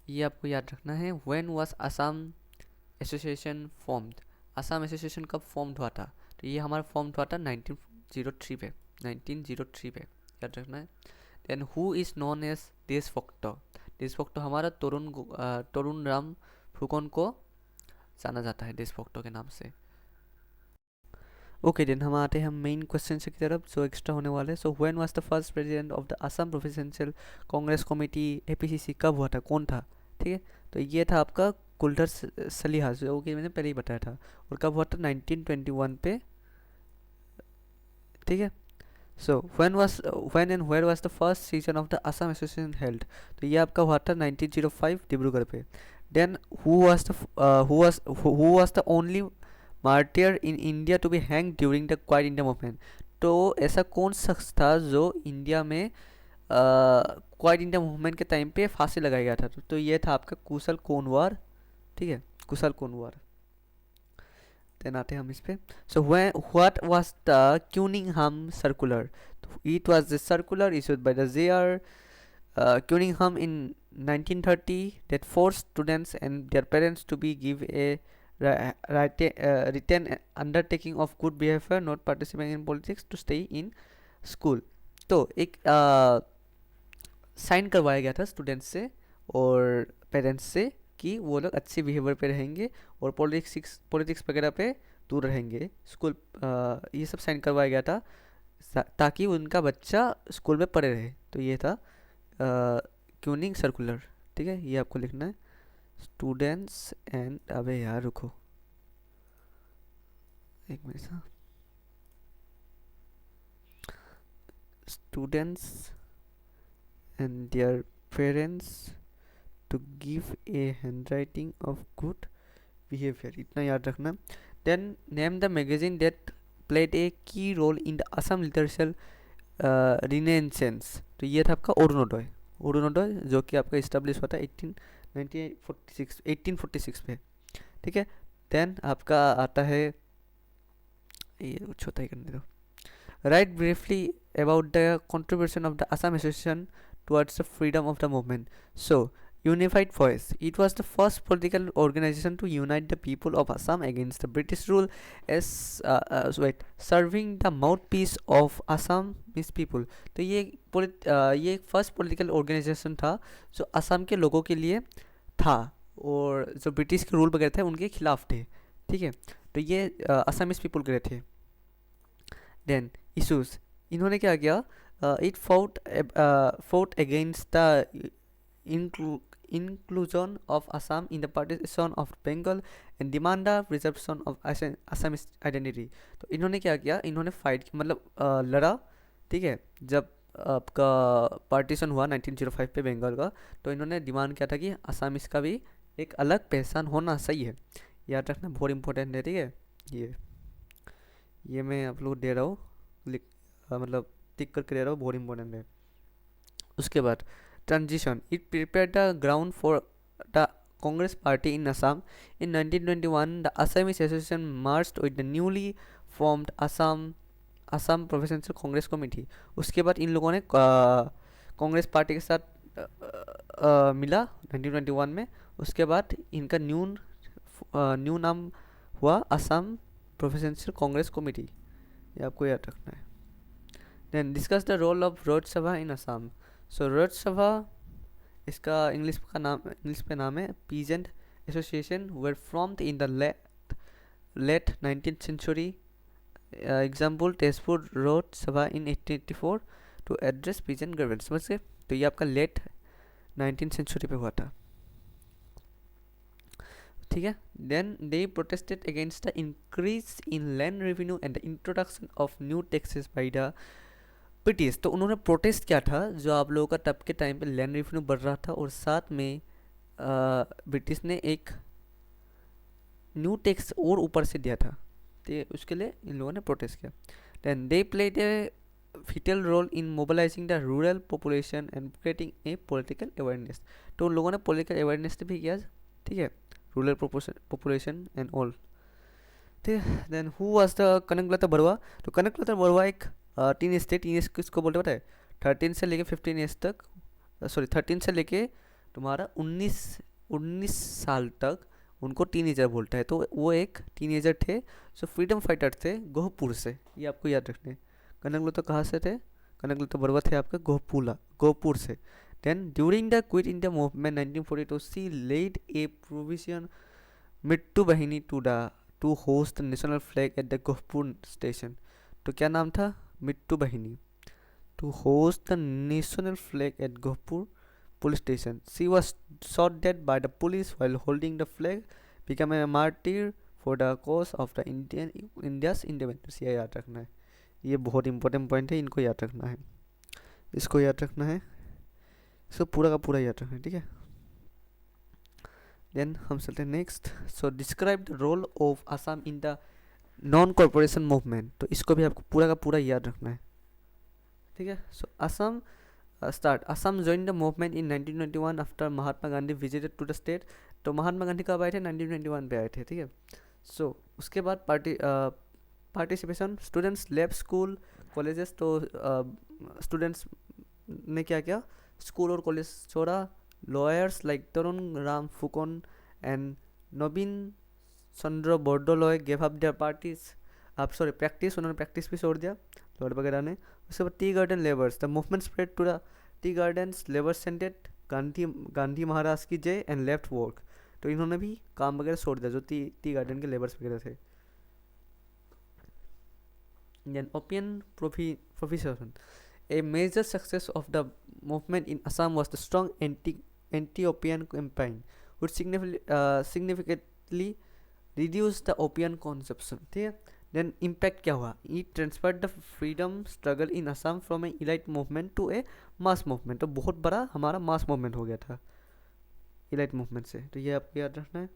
ये आपको याद रखना है, when was Assam association formed, Assam association कब फॉर्म्ड हुआ था, तो ये हमारा फॉर्म्ड हुआ था 1903 पे, 1903 पे, याद रखना है। Then who is known as Deshbhakta हमारा तरुण राम फुकन को जाना जाता है देशभक्त के नाम से। ओके देन हम आते हैं हम मेन क्वेश्चन की तरफ जो एक्स्ट्रा होने वाले हैं। सो when was the first president of the Assam provincial Congress committee, APCC, कब हुआ था, कौन था, ठीक है। तो ये था आपका कुलधर सलीहा, जो कि मैंने पहले ही बताया था, और कब हुआ था, 1921 पे, ठीक है। So when and where was the first season of the Assam association held, तो ये आपका हुआ था 1905 डिब्रूगढ़ पे। Then who was the only martyr in India to be hang during the Quit India Movement, तो ऐसा कौन शख्स था जो इंडिया में क्वाइट इंडिया मूवमेंट के टाइम पे फांसी लगाया गया था, तो ये था आपका कुशल कोनवार, ठीक है, कुशल कोनवार। देन आते हैं हम इस पे। So what was the Cunningham circular, it was the circular issued by the J.R. Cunningham in 1930 that forced students and their parents to be give a written undertaking of good behavior, not participating in politics, to stay in school। तो एक sign करवाया गया था students से और parents से कि वो लोग अच्छे बिहेवियर पे रहेंगे और पॉलिटिक्स वगैरह पे दूर रहेंगे, स्कूल ये सब साइन करवाया गया था ताकि उनका बच्चा स्कूल में पढ़े रहे। तो ये था क्यूनिंग सर्कुलर, ठीक है, ये आपको लिखना है। स्टूडेंट्स एंड, अबे यार रुको एक minute, students and their parents to give a handwriting of good behaviour, इतना याद रखना। Then name the magazine that played a key role in the Assam literature renaissance. तो ये था आपका अरुणोदय। अरुणोदय जो कि आपका इस्टेब्लिश हुआ था 1846 पे, ठीक है। देन आपका आता है, ये कुछ होता ही करने दो। Right briefly about the contribution of the Assam association towards the freedom of the movement. So, Unified Voice. It was the first political organization to unite the people of Assam against the British rule as serving the mouthpiece of Assam is people. तो ये एक first political organisation था जो असम के लोगों के लिए था और जो ब्रिटिश के रूल वगैरह थे उनके खिलाफ थे, ठीक है। तो ये असमीज पीपल के थे। देन इशूज़, इन्होंने क्या किया, it fought against the inclusion of Assam in the partition of Bengal and demand the preservation of Assamese identity। तो इन्होंने क्या किया, इन्होंने फाइट मतलब लड़ा, ठीक है। जब आपका पार्टीशन हुआ 1905 पे बंगाल का, तो इन्होंने डिमांड किया था कि असमीज का भी एक अलग पहचान होना सही है। याद रखना बहुत इंपॉर्टेंट है, ठीक है। ये मैं आप लोग दे रहा हूँ, मतलब टिक करके दे रहा हूँ, बहुत इंपॉर्टेंट है। उसके बाद transition, it prepare the ground for the Congress party in Assam. In 1921 the Assamese association merged with the newly formed Assam provincial Congress committee. उसके बाद इन लोगों ने कांग्रेस पार्टी के साथ मिला 1921 में। उसके बाद इनका न्यू नाम हुआ असम प्रोविंशियल कांग्रेस कमेटी, ये आपको याद रखना है। Then discuss the role of Ryot Sabha in Assam. So road सभा, इसका इंग्लिश पे नाम है peasant association, were formed in the late 19th century। Example Tezpur Ryot Sabha in 1884 to address peasant government. समझ गए? तो ये आपका लेट 19th century पे हुआ था, ठीक है। Then they protested against the increase in land revenue and the introduction of new taxes by the British. तो उन्होंने प्रोटेस्ट किया था, जो आप लोगों का तब के टाइम पे लैंड रेवेन्यू बढ़ रहा था और साथ में ब्रिटिश ने एक न्यू टैक्स और ऊपर से दिया था, तो उसके लिए इन लोगों ने प्रोटेस्ट किया। Then they played a vital role in mobilizing the rural population and creating a political awareness। तो उन लोगों ने political awareness भी किया, ठीक है, rural population and all, ठीक है। Then who was the Kanaklata Barua. तो कनकलता बरुआ एक टीन एज किसको बोलते पता है, 13 से लेके 15 एज तक, सॉरी 13 से लेके तुम्हारा 19 साल तक उनको टीनेजर बोलता है। तो वो एक टीनेजर थे जो फ्रीडम फाइटर थे गोहपुर से, ये आपको याद रखने। कनकलता कहाँ से थे, कनकलता बरुआ थे आपके गोहपुर से। Then during the Quit India movement 1942 she led a procession Mrityu Bahini to hoist the national flag at the Gohpur station. तो क्या नाम था, Mrityu Bahini, to hoist the national flag at Gohpur police station. She was shot dead by the police while holding the flag, become a martyr for the cause of the India's independence. ये याद रखना है, ये बहुत इंपॉर्टेंट पॉइंट है, इनको याद रखना है, इसको याद रखना है, इसको पूरा का पूरा याद रखना है, ठीक है। देन हम चलते हैं next. So describe the role of Assam in the non cooperation movement. तो इसको भी आपको पूरा का पूरा याद रखना है, ठीक है। So Assam start, Assam join the movement in 1921 after Mahatma Gandhi visited to the state. तो महात्मा गांधी कब आए थे, 1921 पे आए थे, ठीक है। सो उसके बाद participation, students left school colleges. तो स्टूडेंट्स ने क्या किया, स्कूल और कॉलेज छोड़ा। Lawyers like Tarun Ram Phukan and नवीन Chandra Bordoloi gave up their practice, उन्होंने प्रैक्टिस भी छोड़ दिया लॉर्ड वगैरह ने। उसके बाद tea garden labours, the movement spread to the tea gardens, labours chanted Gandhi Maharaj की जय एंड लेफ्ट वर्क। तो इन्होंने भी काम वगैरह छोड़ दिया, जो टी गार्डन के लेबर्स वगैरह थे। Then opium prohibition. A major success of the movement in Assam was the strong anti-opium campaign, which significantly reduced the opium consumption, ठीक है। Then impact क्या हुआ, it transferred the freedom struggle in Assam from a elite movement to a mass movement। तो बहुत बड़ा हमारा mass movement हो गया था elite movement से, तो ये आपको याद रखना है।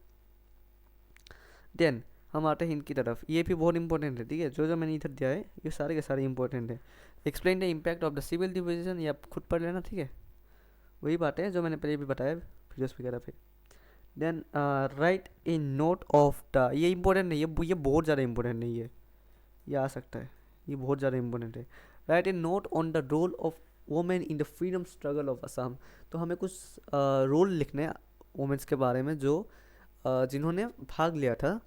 Then हम आते हैं इनकी तरफ। ये भी बहुत इंपॉर्टेंट है, ठीक है। जो जो मैंने इधर दिया है ये सारे के सारे इंपॉर्टेंट है। Explain the impact of the civil division, ये आप खुद पढ़ लेना, ठीक है। वही बात है जो मैंने पहले भी बताया वीडियोस वगैरह पे। Then write a note of the, ये इंपॉर्टेंट नहीं, ये बहुत ज़्यादा इंपॉर्टेंट नहीं है, ये आ सकता है, ये बहुत ज़्यादा इंपॉर्टेंट है। Write a note on the role of women in the freedom struggle of Assam. तो हमें कुछ रोल लिखने हैं वोमेंस के बारे में जो जिन्होंने भाग लिया था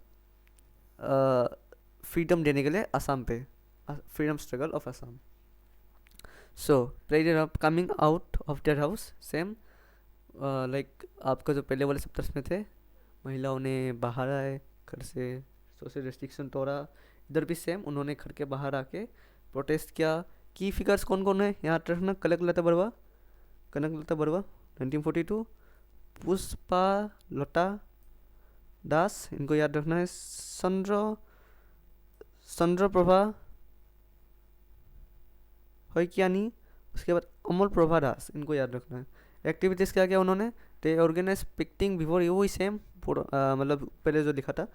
फ्रीडम देने के लिए असम पे, freedom struggle of Assam. So prayer of coming out of their house, same like आपका जो पहले वाले सप्ताह में थे, महिलाओं ने बाहर आए घर से, सोशल रेस्ट्रिक्शन तोड़ा। इधर भी सेम, उन्होंने घर के बाहर आके प्रोटेस्ट किया। की फिगर्स कौन कौन है यहाँ रखना, कनकलता बरुआ 1942, पुष्पा लता दास, इनको याद रखना है, चंद्र प्रभा होइकियानी, उसके बाद अमल प्रभा दास, इनको याद रखना है। एक्टिविटीज़ क्या क्या उन्होंने, दे ऑर्गेनाइज पिक्टिंग बिफोर, ये वही सेम मतलब पहले जो लिखा था,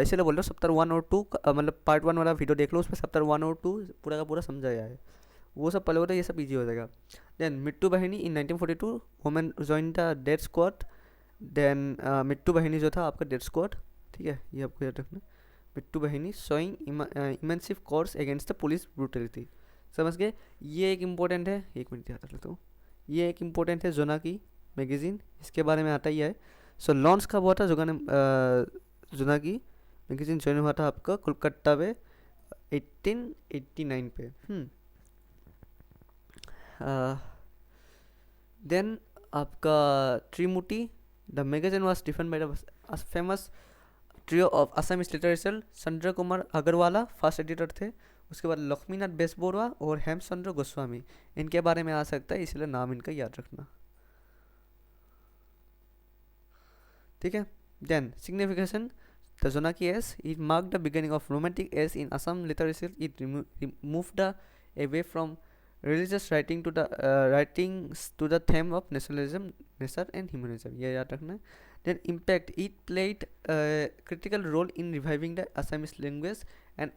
इसीलिए बोल रहा हूँ सप्ताह 1 और 2 मतलब पार्ट 1 वाला वीडियो देख लो, उसमें सप्ताह 1 और 2 पूरा का पूरा समझाया है, वो सब पहले होता है, ये सब इजी हो जाएगा। Then Mrityu Bahini in 1942 women join the death squad. Then Mrityu Bahini जो था आपका डेथ स्क्वाड, ठीक है, ये आपको याद रखना। Mrityu Bahini showing immense courage against the police brutality, समझ गए। ये एक इम्पोर्टेंट है, एक मिनट याद रख लेता हूँ, ये एक इम्पोर्टेंट है जोनाकी मैगजीन, इसके बारे में आता ही है। सो लॉन्च कब हुआ था जोनाकी मैगजीन ज्वाइन हुआ था आपका कोलकाता में 1889 पे। देन आपका Trimurti, the magazine was defined by the famous trio of Assamese literature, Chandra Kumar Agarwala first editor थे, उसके बाद लक्ष्मीनाथ बेसबोरवा और हेमचंद्र गोस्वामी, इनके बारे में आ सकता है, इसलिए नाम इनका याद रखना, ठीक है। Then signification, the Jonaki age it mark the beginning of romantic age in Assam literature, it remove the away from religious writings to the theme of nationalism, nature and humanism, ये याद रखना है। Then impact, it played a critical role in reviving the Assamese language and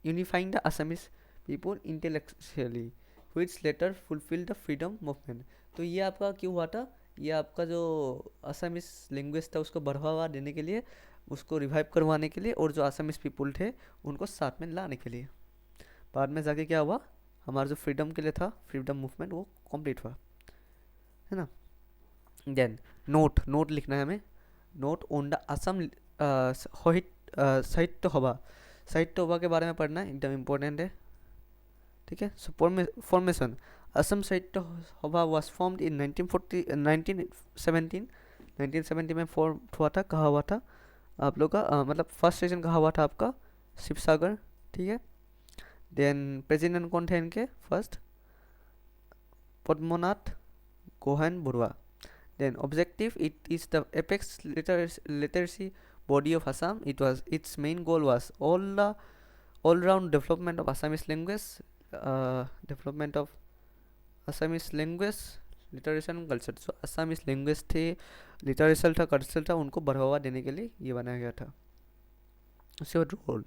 unifying the Assamese people intellectually, which later fulfilled the freedom movement। तो ये आपका क्यों हुआ था, ये आपका जो असमिस लैंग्वेज था उसको बढ़ावा देने के लिए, उसको रिवाइव करवाने के लिए, और जो असमिस पीपल थे उनको साथ में लाने के लिए। बाद में जाके क्या हुआ, हमारा जो फ्रीडम के लिए था, फ्रीडम मूवमेंट, वो कंप्लीट हुआ, है ना। देन नोट लिखना है हमें, नोट ऑन द असम साहित्य सभा के बारे में पढ़ना है, एकदम इम्पोर्टेंट है, ठीक है। सो फॉर्मेशन, असम साहित्य सभा वाज फॉर्म्ड इन 1917 में फॉर्म हुआ था। कहाँ हुआ था आप लोग का, मतलब फर्स्ट सेशन कहाँ हुआ था आपका, शिवसागर, ठीक है। देन प्रेसिडेंट कौन थे इनके, first Padmanath Gohain Barua. Then objective, it is the apex literacy body of Assam, its main goal was all round development of Assamese language literature and culture. जो असमिस लैंग्वेज थे, लिटरेचर था, कल्चर था, उनको बढ़ावा देने के लिए ये बनाया गया था। उसके बाद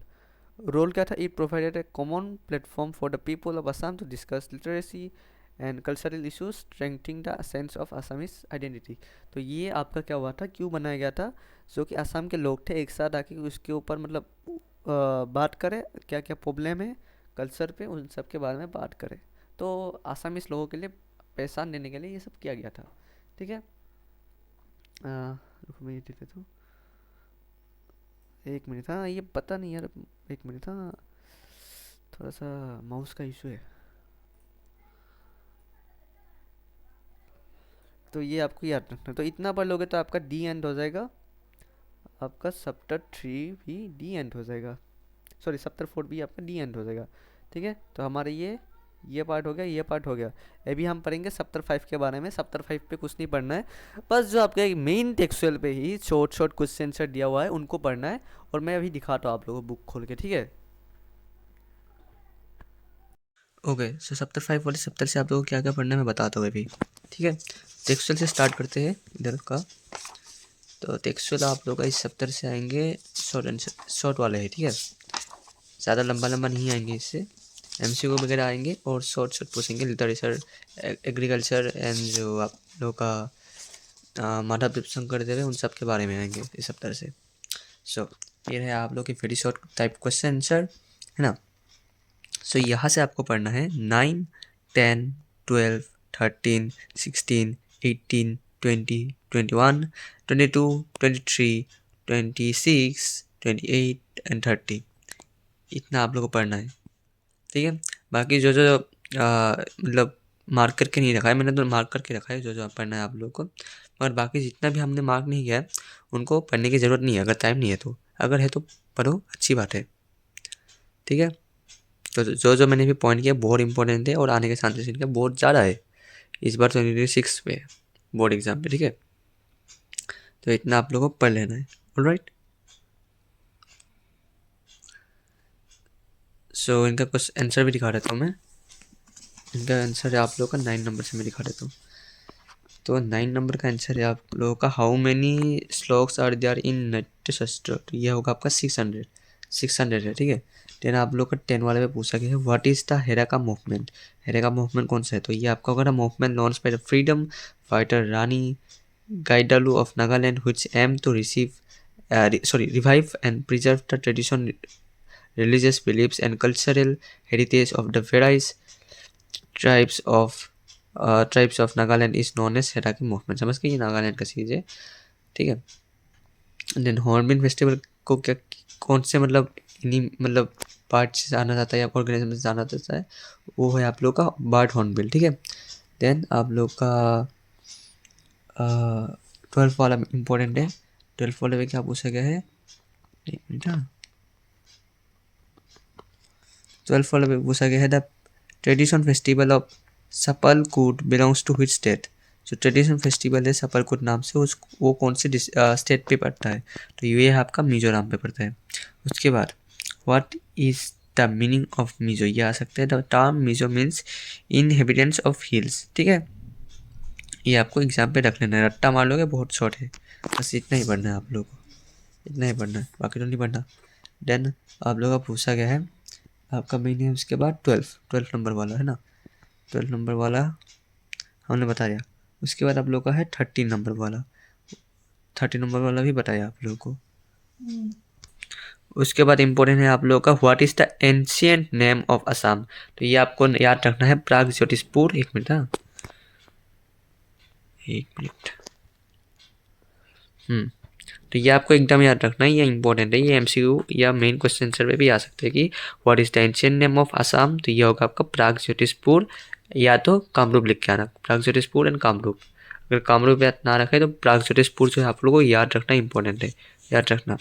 रोल क्या था, it provided a common platform for the people of Assam to discuss literacy and cultural issues, strengthening the sense of Assamese identity. तो ये आपका क्या हुआ था, क्यों बनाया गया था, जो कि असम के लोग थे एक साथ आके उसके ऊपर मतलब बात करें, क्या क्या प्रॉब्लम है कल्चर पे, उन सब के बारे में बात करें। तो असमिस लोगों के लिए पहचान देने के लिए ये सब किया गया था, ठीक है। रुको मैं ये देख लेता हूँ, एक मिनट, हाँ ये पता नहीं यार, एक मिनट, हाँ थोड़ा सा माउस का इशू है, तो ये आपको याद रखना। तो इतना पढ़ लोगे तो आपका डी एंड हो जाएगा, आपका सप्टर 3 भी डी एंड हो जाएगा, सॉरी सप्टर 4 भी आपका डी एंड हो जाएगा, ठीक है। तो हमारे ये पार्ट हो गया, ये पार्ट हो गया। अभी हम पढ़ेंगे सप्टर 5 के बारे में। सप्टर 5 पे कुछ नहीं पढ़ना है, बस जो आपके मेन टेक्सुअल पे ही शॉर्ट क्वेश्चन आंसर दिया हुआ है उनको पढ़ना है, और मैं अभी दिखाता हूँ आप लोगों को बुक खोल के, ठीक है। ओके, सो सप्तर 5 वाले सप्तर से आप लोगों को क्या क्या पढ़ना है मैं बताता हूँ अभी, ठीक है। टेक्सुअल से स्टार्ट करते हैं इधर का। तो टेक्सचुअल आप लोग का इस सप्तर से आएंगे शॉर्ट आंसर, शॉर्ट वाले है, ठीक है, ज़्यादा लंबा लंबा नहीं आएंगे, इससे एमसीक्यू वगैरह आएंगे और शॉर्ट शॉर्ट पूछेंगे, लिटरेचर, एग्रीकल्चर एंड जो आप लोग का माधव शंकर देव है उन सब के बारे में आएंगे इस सप्ताह से। सो ये है आप लोग की very short type question answer, है ना। सो यहाँ से आपको पढ़ना है 9, 10, 12, 13, 16, 18, 20, 21, 22, 23, 26, 28 एंड 30, इतना आप लोग को पढ़ना है, ठीक है। बाकी जो जो मतलब मार्क करके नहीं रखा है मैंने, तो मार्क करके रखा है जो जो पढ़ना है आप लोग को, मगर बाकी जितना भी हमने मार्क नहीं किया है उनको पढ़ने की ज़रूरत नहीं है, अगर टाइम नहीं है तो, अगर है तो पढ़ो, अच्छी बात है, ठीक है। तो जो जो मैंने भी पॉइंट किया बहुत इंपॉर्टेंट है और आने के चांसेस इनके बहुत ज़्यादा है इस बार 2026 पे बोर्ड एग्जाम पे, ठीक है। तो इतना आप लोगों को पढ़ लेना है, ऑलराइट। सो इनका कुछ आंसर भी दिखा देता हूँ मैं, इनका आंसर है आप लोगों का 9 नंबर से मैं दिखा देता हूँ। तो 9 नंबर का आंसर है आप लोगों का how many shlokas are there in Natya Shastra, तो यह होगा आपका 600 है, ठीक है। देन आप लोग का 10 वाले में पूछा गया है what is the Heraka movement, Heraka movement कौन सा है, तो ये आपका होगा movement launch by the freedom fighter Rani Gaidinliu of Nagaland which aim to revive and preserve the tradition, religious beliefs and cultural heritage of the various tribes of Nagaland is known as Heraki movement, समझ गए, ये नागालैंड का चीज़ है, ठीक है। Then hornbill festival को क्या कौन से मतलब इन्हीं मतलब पार्ट से जाना जाता है या ऑर्गेनाइजेशन से जाना जाता है, वो है आप लोग का बार्ट हॉर्नबिल, ठीक है। देन आप लोग का 12 वाला इम्पोर्टेंट है, 12 वाले में क्या पूछा गया है, एक मिनट, हाँ 12 वाले में पूछा गया है द ट्रेडिशन फेस्टिवल ऑफ सपलकुट बिलोंग्स टू व्हिच स्टेट, जो ट्रेडिशन फेस्टिवल है सपलकुट नाम से वो कौन से स्टेट पे पड़ता है, तो ये आपका मिजोरम पे पड़ता है। उसके बाद what is the meaning of Mizo, ये आ सकता है the term Mizo means inhabitants of hills, ठीक है। ये आपको एग्जाम पे रख लेना है, रट्टा मार लोगे, बहुत शॉर्ट है, बस इतना ही पढ़ना है आप लोगों को, इतना ही पढ़ना है, बाकी तो नहीं पढ़ना। देन आप लोगों का पूछा गया है आपका मेन है, उसके बाद 12 नंबर वाला है ना, 12 नंबर वाला हमने बता दिया। उसके बाद आप लोग का है 13 नंबर वाला, 13 नंबर वाला भी बताया आप लोगों को। उसके बाद इम्पोर्टेंट है आप लोगों का what is the ancient name of Assam, तो ये आपको याद रखना है प्राग ज्योतिषपुर, एक मिनट, हाँ एक मिनट, तो ये आपको एकदम याद रखना है, ये इंपॉर्टेंट है, ये एमसीक्यू या मेन क्वेश्चन आंसर में भी आ सकते हैं कि what is the ancient name of Assam, तो ये होगा आपका प्राग ज्योतिषपुर या तो कामरूप लिख के आना, प्राग ज्योतिषपुर एंड कामरूप, अगर कामरूप याद ना रखे तो प्राग ज्योतिषपुर जो है आप लोगों को याद रखना इंपॉर्टेंट है, याद रखना,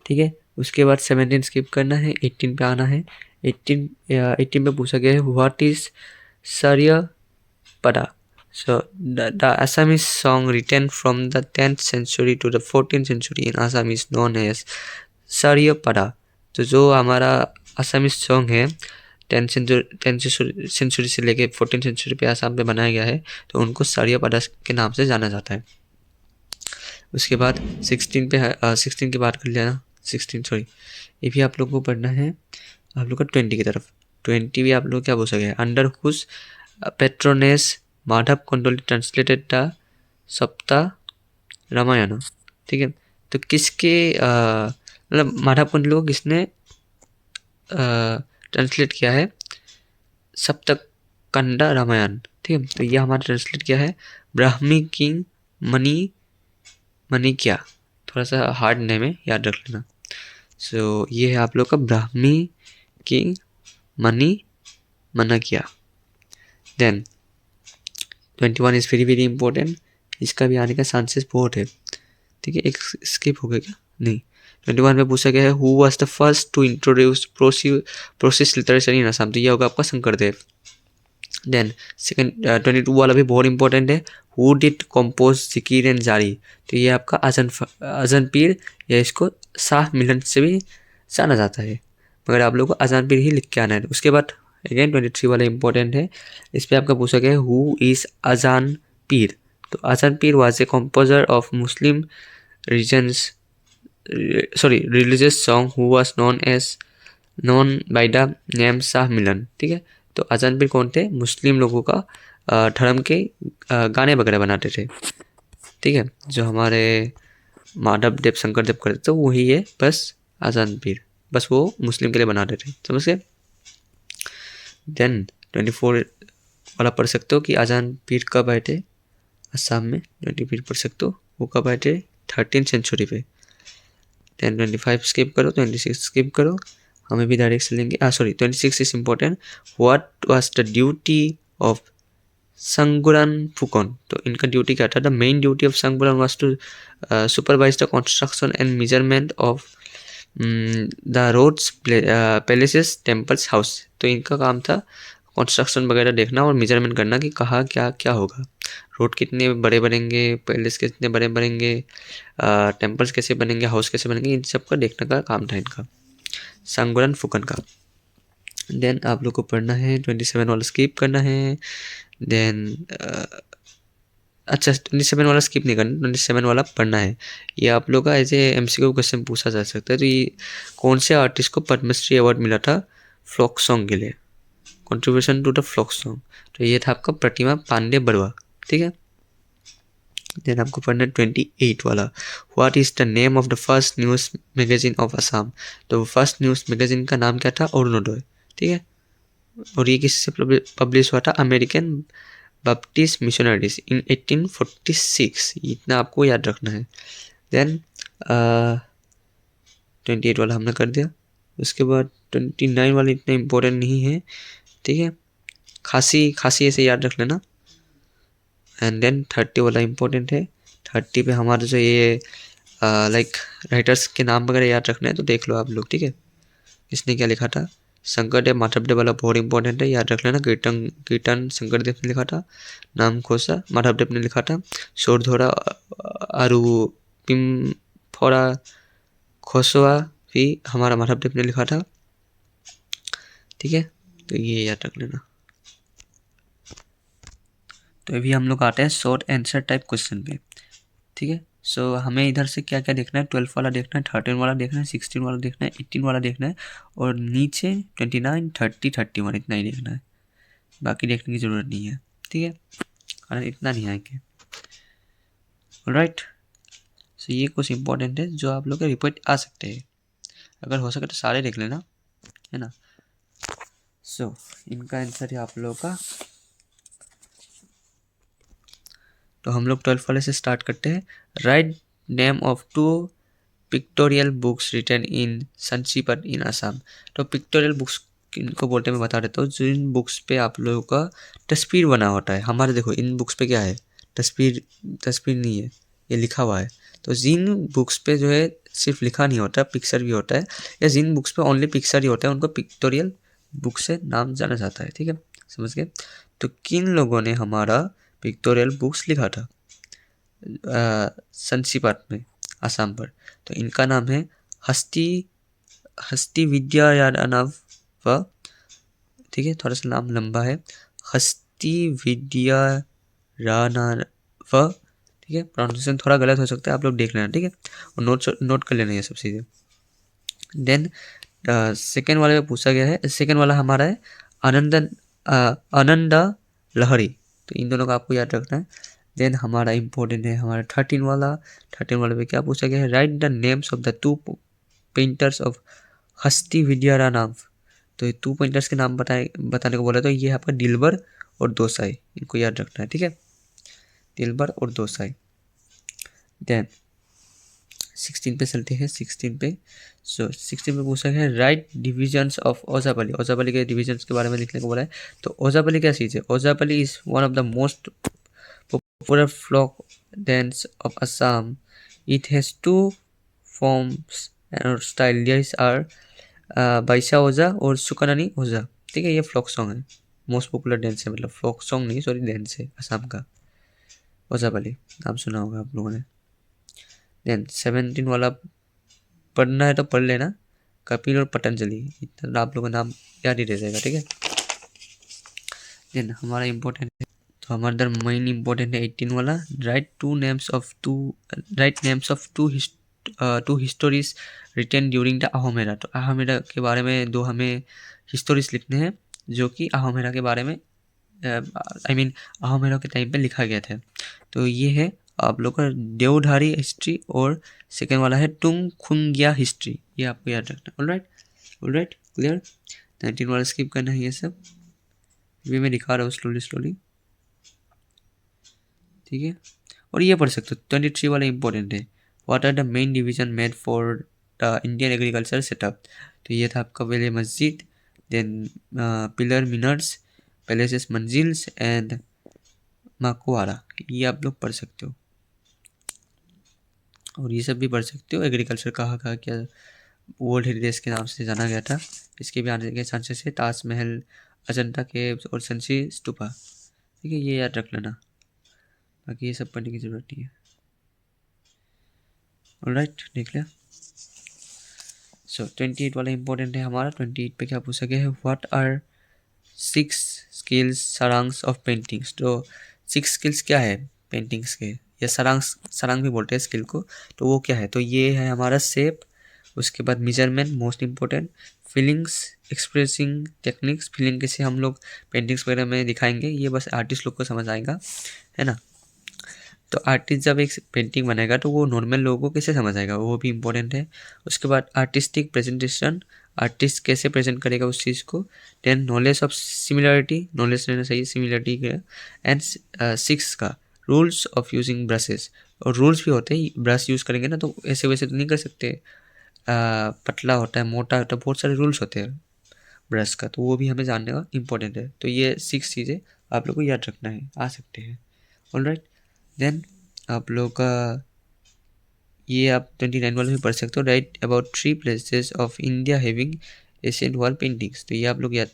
ठीक है। उसके बाद 17 स्किप करना है, 18 पे आना है। 18 पे पूछा गया है व्हाट इज सरियापदा, so the Assamese song written from the 10th century to the 14th century in Assam is known as Saryapada, तो जो हमारा असमीज सॉन्ग है 10th सेंचुरी से लेके 14th सेंचुरी पे आसाम पे बनाया गया है, तो उनको सरियापदा के नाम से जाना जाता है। उसके बाद 16 की बात कर लेना, 16 सॉरी, ये भी आप लोग को पढ़ना है, आप लोग का 20 की तरफ, 20 भी आप लोग क्या बोल सके, under whose patronage Madhav Kandali translated the Sapta Ramayana, ठीक है। तो किसके मतलब माधव कंडोली को किसने ट्रांसलेट किया है, सप्तकंडा रामायण, ठीक है। तो यह हमारा ट्रांसलेट किया है ब्राह्मी किंग मनी क्या, थोड़ा सा हार्ड नेम है, याद रख लेना। सो ये है आप लोग का ब्राह्मी किंग मना क्या। Then 21 is very very important, इसका भी आने का चांसेस बहुत है, ठीक है। एक स्किप हो गया क्या, नहीं, 21 में पूछा गया है who was the first to introduce prose literature in Assam, तो यह होगा आपका शंकरदेव। देन सेकंड 22 वाला भी बहुत इंपॉर्टेंट है, हु डिड कंपोज जिकीर एंड जारी, तो ये आपका अजन पीर या इसको शाह मिलन से भी जाना जाता है, मगर आप लोग को अजन पीर ही लिख के आना है। उसके बाद अगेन 23 वाला इंपॉर्टेंट है, इस पर आपका पूछा गया है हु इज़ अजान पीर, तो Azan Pir was a composer of Muslim regions religious song who was known by the name Shah Milan. ठीक है, तो आजान पीर कौन थे? मुस्लिम लोगों का धर्म के गाने वगैरह बनाते थे। ठीक है, जो हमारे माधव देव शंकर देव करते थे वही है बस आजान पीर, बस वो मुस्लिम के लिए बनाते थे, समझ गए। देन 24 वाला पढ़ सकते हो कि आजान पीर कब आए थे असम में। 20 पीर पढ़ सकते हो, वो कब आए थे? 13 सेंचुरी पे। देन 25 स्किप करो, 26 स्किप करो, हमें भी डायरेक्ट से लेंगे। Sorry 26 is important. What was the duty of Changrung Phukan? तो इनका ड्यूटी क्या था? The main duty of Changrung was to supervise the construction and measurement of the roads, palaces, temples, house. तो इनका काम था कंस्ट्रक्शन वगैरह देखना और मेजरमेंट करना कि कहाँ क्या क्या होगा, रोड कितने बड़े बनेंगे, पैलेस कितने बड़े बनेंगे, टेम्पल्स कैसे बनेंगे, हाउस कैसे बनेंगे, इन सब का देखने का काम था इनका, संगुरान फुकन का। देन आप लोग को पढ़ना है 27 वाला, स्किप करना है। देन अच्छा 27 वाला स्किप नहीं करना, 27 वाला पढ़ना है। ये आप लोग का एज ए MCQ क्वेश्चन पूछा जा सकता है। तो ये कौन से आर्टिस्ट को पद्मश्री अवार्ड मिला था फ्लॉक सॉन्ग के लिए, contribution to the folk song? तो ये था आपका प्रतिमा पांडे बरुआ। ठीक है, देन आपको पढ़ना है 28 वाला, what is the name of the first news magazine of Assam? तो फर्स्ट न्यूज़ मैगजीन का नाम क्या था? अरुणोदय। ठीक है, और ये किससे पब्लिश हुआ था? अमेरिकन बैप्टिस्ट मिशनरीज इन 1846। इतना आपको याद रखना है। देन 28 वाला हमने कर दिया। उसके बाद 29 वाला इतना इम्पोर्टेंट नहीं है। ठीक है, खांसी खांसी ऐसे याद रख लेना। एंड देन 30 वाला इम्पोर्टेंट है। 30 पे हमारे जो ये लाइक राइटर्स के नाम वगैरह याद रखना है, तो देख लो आप लोग। ठीक है, इसने क्या लिखा था? शंकरदेव माधवदेव वाला बहुत इंपॉर्टेंट है, याद रख लेना। कीर्तन शंकरदेव ने लिखा था, नाम खोसा माधवदेव ने लिखा था, शोरधोरा आरु पिम्फोरा खोसवा भी हमारा माधवदेव ने लिखा था। ठीक है, तो ये याद रख लेना। तो अभी हम लोग आते हैं शॉर्ट आंसर टाइप क्वेश्चन पे। ठीक है, सो हमें इधर से क्या क्या देखना है? 12 वाला देखना है, 13 वाला देखना है, 16 वाला देखना है, 18 वाला देखना है, और नीचे 29, 30, 31 इतना ही देखना है, बाकी देखने की ज़रूरत नहीं है। ठीक है, कारण इतना नहीं आएंगे। राइट, सो ये कुछ इंपॉर्टेंट है जो आप लोग के रिपोर्ट आ सकते हैं, अगर हो सके तो सारे देख लेना, है ना। सो इनका आंसर है आप लोगों का। तो हम लोग 12 वाले से स्टार्ट करते हैं। Write name of 2 pictorial books written in संक्षिप्त इन असम। तो पिक्टोरियल बुक्स इनको बोलते हैं, मैं बता देता हूँ। जिन बुक्स पे आप लोगों का तस्वीर बना होता है, हमारे देखो इन बुक्स पे क्या है? तस्वीर नहीं है, ये लिखा हुआ है। तो जिन बुक्स पे जो है सिर्फ लिखा नहीं होता, पिक्चर भी होता है, या जिन बुक्स पे ओनली पिक्चर ही होता है, उनको पिक्टोरियल बुक से नाम जाना जाता है। ठीक है, समझ गए। तो किन लोगों ने हमारा पिक्टोरियल बुक्स लिखा था संक्षिप्त में असम पर? तो इनका नाम है हस्ती विद्याराणव। ठीक है, थोड़ा सा नाम लंबा है, हस्ती विद्याराणव। ठीक है, प्रोनाउंसिएशन थोड़ा गलत हो सकता है, आप लोग देख लेना। ठीक है, और नोट कर लेना ये सब चीज़ें। देन सेकेंड वाले में पूछा गया है, सेकेंड वाला हमारा है आनंद लहरी। तो इन दोनों का आपको याद रखना है। देन हमारा इम्पोर्टेंट है हमारा 13 वाला। 13 वाले पे क्या पूछा गया है? Right the names of the 2 painters of हस्ती विद्याराणव। तो ये 2 पेंटर्स के नाम बताने को बोला, तो ये आपका दिलबर और दोसाई, इनको याद रखना है। ठीक है, दिलबर और दोसाई। देन 16 पे चलते हैं। 16 पे 16 पे पूछा गया है right divisions of Ojapali. Ojapali के डिविजन्स के बारे में लिखने को बोला है। तो ओजापल्ली क्या चीज़ है? Ojapali is one of the most popular folk dance of Assam. It has 2 forms और style, this are Bisa Oja और सुकनानी ओजा। ठीक है, ये फ्लोक सॉन्ग है, मोस्ट पॉपुलर डांस है, मतलब फ्लोक सॉन्ग नहीं, सॉरी, डांस है असम का। ओजापल्ली नाम सुना होगा आप लोगों ने। देन 17 वाला पढ़ना है तो पढ़ लेना, कपिल और पतंजलि, इतना आप लोगों का नाम याद ही रह जाएगा। ठीक है, देन हमारा इम्पोर्टेंट है तो हमारा मेन इम्पोर्टेंट है 18 वाला, write names of two histories written during the Ahom era. तो अहोम एरा के बारे में दो हमें हिस्टोरीज लिखने हैं जो कि अहोम एरा के बारे में अहोम एरा के टाइम पे लिखा गया था। तो ये है आप लोग का देवधारी हिस्ट्री और सेकेंड वाला है टुंगखुंगिया हिस्ट्री, ये आपको याद रखना है। Alright clear. 19 वाला स्किप करना है, ये सब भी मैं दिखा रहा हूँ स्लोली, ठीक है। और ये पढ़ सकते हो 23 वाला इंपॉर्टेंट है, what are the main division made for the Indian agriculture setup. तो ये था आपका पहले मस्जिद, देन पिलर मिनर्स, पैलेसेस मंजिल्स एंड मकबरा, ये आप लोग पढ़ सकते हो। और ये सब भी पढ़ सकते हो एग्रीकल्चर कहाँ कहाँ क्या वर्ल्ड हेरिटेज के नाम से जाना गया था। इसके भी आने के चांसेस है, ताजमहल, अजंता केव्स और संची स्तूपा, ठीक है, ये याद रख लेना, बाकी ये सब पढ़ने की ज़रूरत नहीं है। ऑलराइट, देख लिया। सो 28 वाला इंपॉर्टेंट है हमारा। 28 पे क्या पूछा गया है, व्हाट आर 6 स्किल्स सारांश ऑफ पेंटिंग्स। तो 6 स्किल्स क्या है पेंटिंग्स के, या सारांश भी बोलते हैं स्किल को, तो वो क्या है। तो ये है हमारा शेप, उसके बाद measurement most important, feelings, expressing techniques, feeling कैसे हम लोग पेंटिंग्स वगैरह में दिखाएंगे, ये बस आर्टिस्ट लोग को समझ आएगा, है ना। तो आर्टिस्ट जब एक पेंटिंग बनाएगा तो वो नॉर्मल लोगों को कैसे समझ आएगा, वो भी इम्पोर्टेंट है। उसके बाद आर्टिस्टिक प्रेजेंटेशन, आर्टिस्ट कैसे प्रेजेंट करेगा उस चीज़ को। Then knowledge of similarity, knowledge रहना चाहिए सिमिलरिटी का। एंड 6 का रूल्स ऑफ यूजिंग ब्रशेस, और रूल्स भी होते हैं, ब्रश यूज़ करेंगे ना तो ऐसे वैसे तो नहीं कर सकते, पतला होता है, मोटा होता है, बहुत सारे रूल्स होते हैं ब्रश का, तो वो भी हमें जानने का इम्पोर्टेंट है। तो ये 6 चीज़ें आप लोग को याद रखना है, आ सकते हैं। ऑलराइट, देन आप लोग का ये आप 29 वाले भी पढ़ सकते हो, right about 3 places of India having Asian wall paintings. तो ये आप लोग याद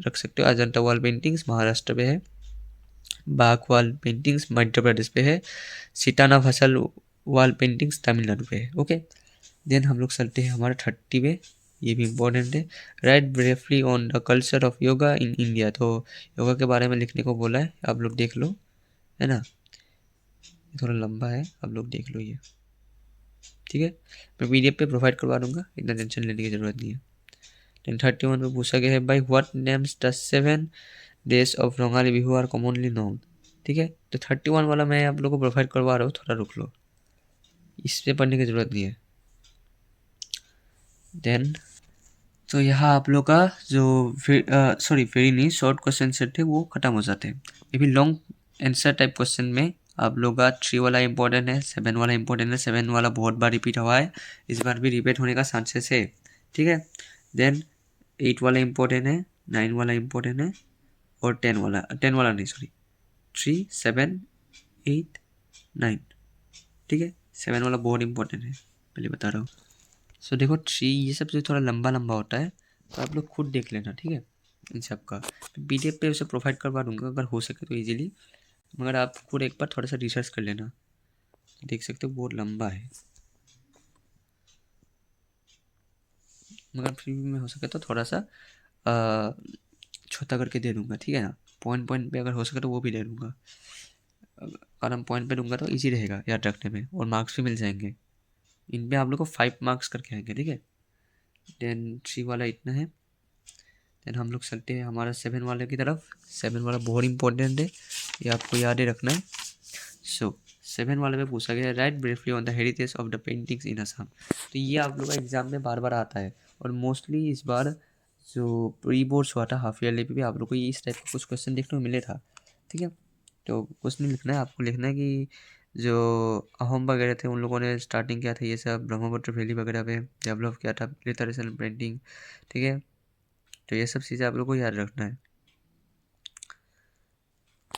रख सकते हो, अजंता वॉल पेंटिंग्स महाराष्ट्र पे है, बाघ वॉल पेंटिंग्स मध्य प्रदेश पे है, सिटाना फसल वॉल पेंटिंग्स तमिलनाडु पे है। ओके, देन हम लोग चलते हैं हमारा 30 पे, ये भी इम्पोर्टेंट है, right briefly on the culture of yoga in India. तो योगा के बारे में लिखने को बोला है, आप लोग देख लो, है ना, थोड़ा लंबा है, आप लोग देख लो ये, ठीक है। मैं PDF पे प्रोवाइड करवा दूंगा, इतना टेंशन लेने की ज़रूरत नहीं है। देन 31 में पूछा गया है, by what names the 7 days of Rongali Bihu are commonly known. ठीक है, तो 31 वाला मैं आप लोगों को प्रोवाइड करवा रहा हूँ, थोड़ा रुक लो, इस पर पढ़ने की ज़रूरत नहीं है। देन तो यहाँ आप लोग का जो वेरी नहीं शॉर्ट क्वेश्चन सेट थे वो खत्म हो जाते हैं। ये भी लॉन्ग आंसर टाइप क्वेश्चन में आप लोग का 3 वाला इंपॉर्टेंट है, 7 वाला इंपॉर्टेंट है, 7 वाला बहुत बार रिपीट हुआ है, इस बार भी रिपीट होने का चांसेस है, ठीक है। देन 8 वाला इंपॉर्टेंट है, 9 वाला इंपॉर्टेंट है, और 10 वाला नहीं सॉरी 3, 7, 8, 9, ठीक है। 7 वाला बहुत इंपॉर्टेंट है, पहले बता रहा हूँ। सो देखो 3 ये सब जो थोड़ा लंबा लंबा होता है, तो आप लोग खुद देख लेना, ठीक है। इन सब का PDF पे उसे प्रोवाइड करवा दूंगा अगर हो सके तो इजीली, मगर आप खुद एक बार थोड़ा सा रिसर्च कर लेना, देख सकते हो बहुत लंबा है, मगर फिर भी मैं हो सके तो थोड़ा सा छोटा करके दे दूंगा, ठीक है ना। पॉइंट पॉइंट पे अगर हो सके तो वो भी दे दूंगा, अगर हम पॉइंट पे दूंगा तो इजी रहेगा याद रखने में, और मार्क्स भी मिल जाएंगे। इन पे आप लोग को 5 मार्क्स करके आएंगे, ठीक है। देन 3 वाला इतना है। देन हम लोग चलते हैं हमारा 7 वाले की तरफ। 7 वाला बहुत इंपॉर्टेंट है, ये आपको याद ही रखना है। सो 7 वाले में पूछा गया, right briefly on the heritage of the paintings in Assam. तो ये आप लोग का एग्जाम में बार बार आता है, और मोस्टली इस बार जो प्री बोर्ड्स हुआ था हाफ ईयरली पे भी आप लोग को इस टाइप का कुछ क्वेश्चन देखने को मिले था, ठीक है। तो कुछ नहीं लिखना है, आपको लिखना है कि जो अहोम वगैरह थे उन लोगों ने स्टार्टिंग किया था ये सब ब्रह्मपुत्र वैली वगैरह पे डेवलप किया था लिटरेचर पेंटिंग, ठीक है। तो ये सब चीज़ें आप लोग को याद रखना है।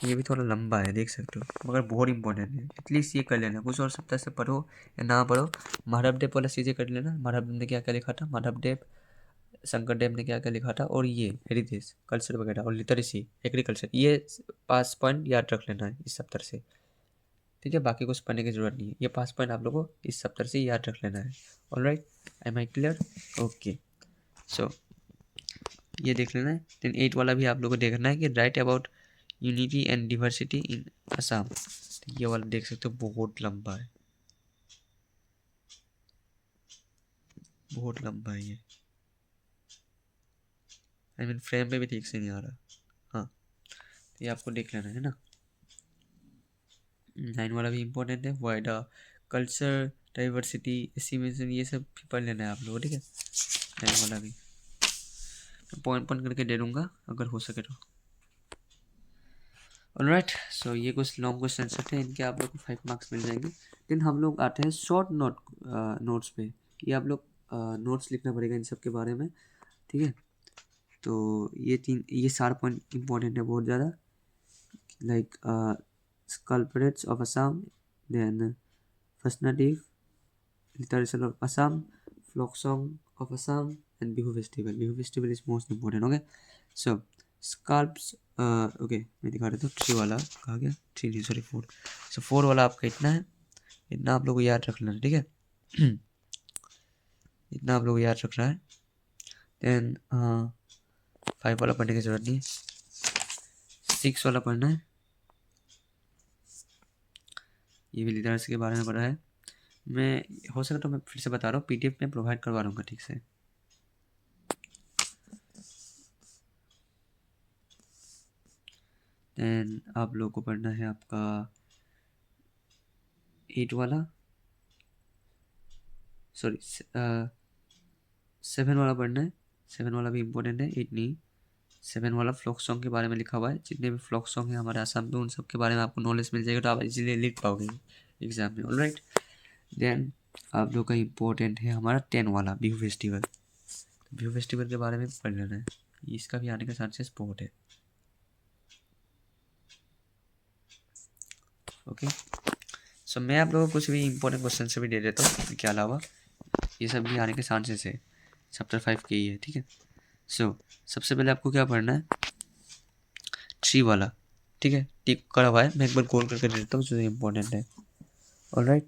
ये भी थोड़ा लंबा है देख सकते हो, मगर बहुत इंपॉर्टेंट है, एटलीस्ट ये कर लेना, कुछ और सप्ताह से पढ़ो या ना पढ़ो। माधवदेव वाला चीज़ें कर लेना, माधवदेव ने क्या क्या लिखा था, माधवदेव शंकरदेव ने क्या क्या लिखा था, और ये हेरिटेज कल्चर वगैरह और लिटरेसी एग्रीकल्चर, ये 5 पॉइंट याद रख लेना है इस सप्ताह से, ठीक है। बाकी कुछ पढ़ने की ज़रूरत नहीं है, ये 5 पॉइंट आप लोगों को इस सप्ताह से याद रख लेना है। Alright, am I clear? Okay, so ये देख लेना है। देन 8 वाला भी आप लोगों को देखना है कि write about unity and diversity in Assam. तो ये वाला देख सकते हो, बहुत लंबा है, बहुत लंबा है ये। आई मीन फ्रेम पे भी ठीक से नहीं आ रहा। हाँ, तो ये आपको देख लेना है ना। 9 वाला भी इम्पोर्टेंट है, वाइड कल्चर डाइवर्सिटी एस्टिमेशन, ये सब भी पढ़ लेना है आप लोगों, ठीक है। 9 वाला भी पॉइंट पॉइंट करके दे दूंगा अगर हो सके तो। ऑलराइट, सो ये कुछ लॉन्ग क्वेश्चन थे, इनके आप लोग को 5 मार्क्स मिल जाएंगे। देन हम लोग आते हैं शॉर्ट नोट्स पे। ये आप लोग नोट्स लिखना पड़ेगा इन सब के बारे में, ठीक है। तो ये 4 पॉइंट इंपॉर्टेंट है बहुत ज़्यादा, like culprits of Assam, then first native, literature of Assam, folk song of Assam, and Bihu festival. Bihu festival is most important. Okay, so scalps. Okay, मैं दिखा रहा था 3 वाला कहा गया, 3 नहीं सॉरी 4। so 4 वाला आपका इतना है, इतना आप लोग को याद रखना है, ठीक है। इतना आप लोग को याद रखना है। देन 5 वाला पढ़ने की जरूरत नहीं है, 6 वाला पढ़ना है, ये भी लीडर्स के बारे में पढ़ा है। मैं हो सके तो मैं फिर से बता रहा हूँ, पीडीएफ में प्रोवाइड करवा दूँगा ठीक से। देन आप लोग को पढ़ना है आपका 8 वाला, सॉरी 7 वाला पढ़ना है। 7 वाला भी इम्पोर्टेंट है, 8 नहीं। 7 वाला फ्लोक सॉन्ग के बारे में लिखा हुआ है, जितने भी फ्लोक सॉन्ग हैं हमारे आसाम में उन सब के बारे में आपको नॉलेज मिल जाएगा, तो आप इजीली लिख पाओगे एग्जाम में। ऑलराइट, देन आप लोग का इम्पोर्टेंट है हमारा 10 वाला बिहू फेस्टिवल। बिहू फेस्टिवल के बारे में पढ़ लेना है, इसका भी आने का चांसेस बहुत है। ओके, सो मैं आप लोगों को कुछ भी इंपॉर्टेंट क्वेश्चन से भी दे देता हूँ, इनके अलावा ये सब भी आने के चांसेस है, चैप्टर 5 के ही है, ठीक है। सो सबसे पहले आपको क्या पढ़ना है, 3 वाला, ठीक है, टिक करा हुआ है, मैं एक बार कॉल करके दे देता हूँ जो इम्पोर्टेंट है। ऑलराइट,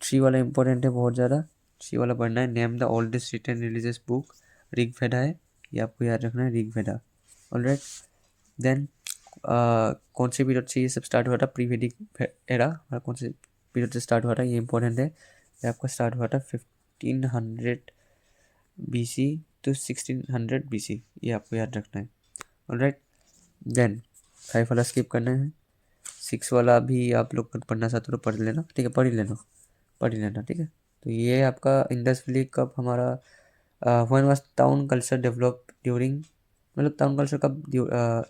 3 वाला इम्पोर्टेंट है बहुत ज़्यादा। 3 वाला पढ़ना है, name the oldest written religious book, Rig Veda है, ये आपको याद रखना है, ऋग वेदा। ऑलराइट, देन कौन से पीरियड से ये सब स्टार्ट हुआ था, प्री वैदिक एरा, और कौन से पीरियड से स्टार्ट हुआ था, ये इंपॉर्टेंट है। ये आपका स्टार्ट हुआ था 1500 BC to 1600 BC, ये आपको याद रखना है। ऑलराइट, देन 5 वाला स्किप करना है। 6 वाला भी आप लोग पढ़ना चाहते हो तो पढ़ लेना, ठीक है, पढ़ ही लेना, ठीक है। तो ये आपका इंडस वैली कब हमारा when was town culture develop during, मतलब टाउन कल्चर कब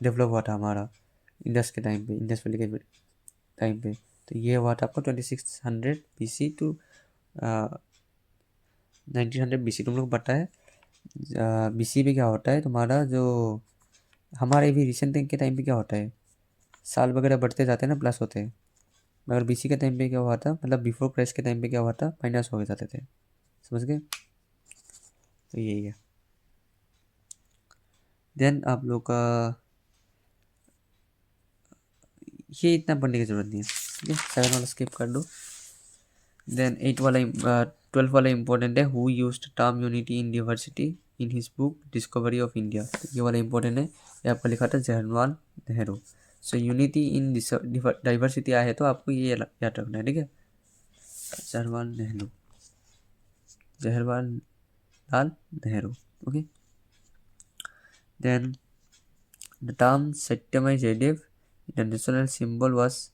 डेवलप हुआ था हमारा इंडस के टाइम पे, इंडस वैली के टाइम पे। तो ये हुआ था आपका 2600 BC टू 1900 BC। तुम लोग को पता है BC पे क्या होता है तुम्हारा, जो हमारे भी रिसेंट के टाइम पे क्या होता है, साल वगैरह बढ़ते जाते हैं ना, प्लस होते हैं। मगर BC के टाइम पे क्या हुआ था, मतलब बिफोर क्राइस्ट के टाइम पे क्या हुआ था, माइनस हो गए जाते थे, समझ गए। तो यही है। देन आप लोग का ये इतना पढ़ने की जरूरत नहीं है, ठीक है, 7 वाला स्किप कर दो। देन 8 वाला 12 वाला इम्पोर्टेंट है, who used term unity in diversity in his book discovery of India, ये वाला इम्पोर्टेंट है, ये आपको लिखा था जवाहरलाल नेहरू। सो यूनिटी इन डाइवर्सिटी आया है तो आपको ये याद रखना है, ठीक है, Jawaharlal Nehru. Okay, then the term Satyameva Jayate the national symbol was,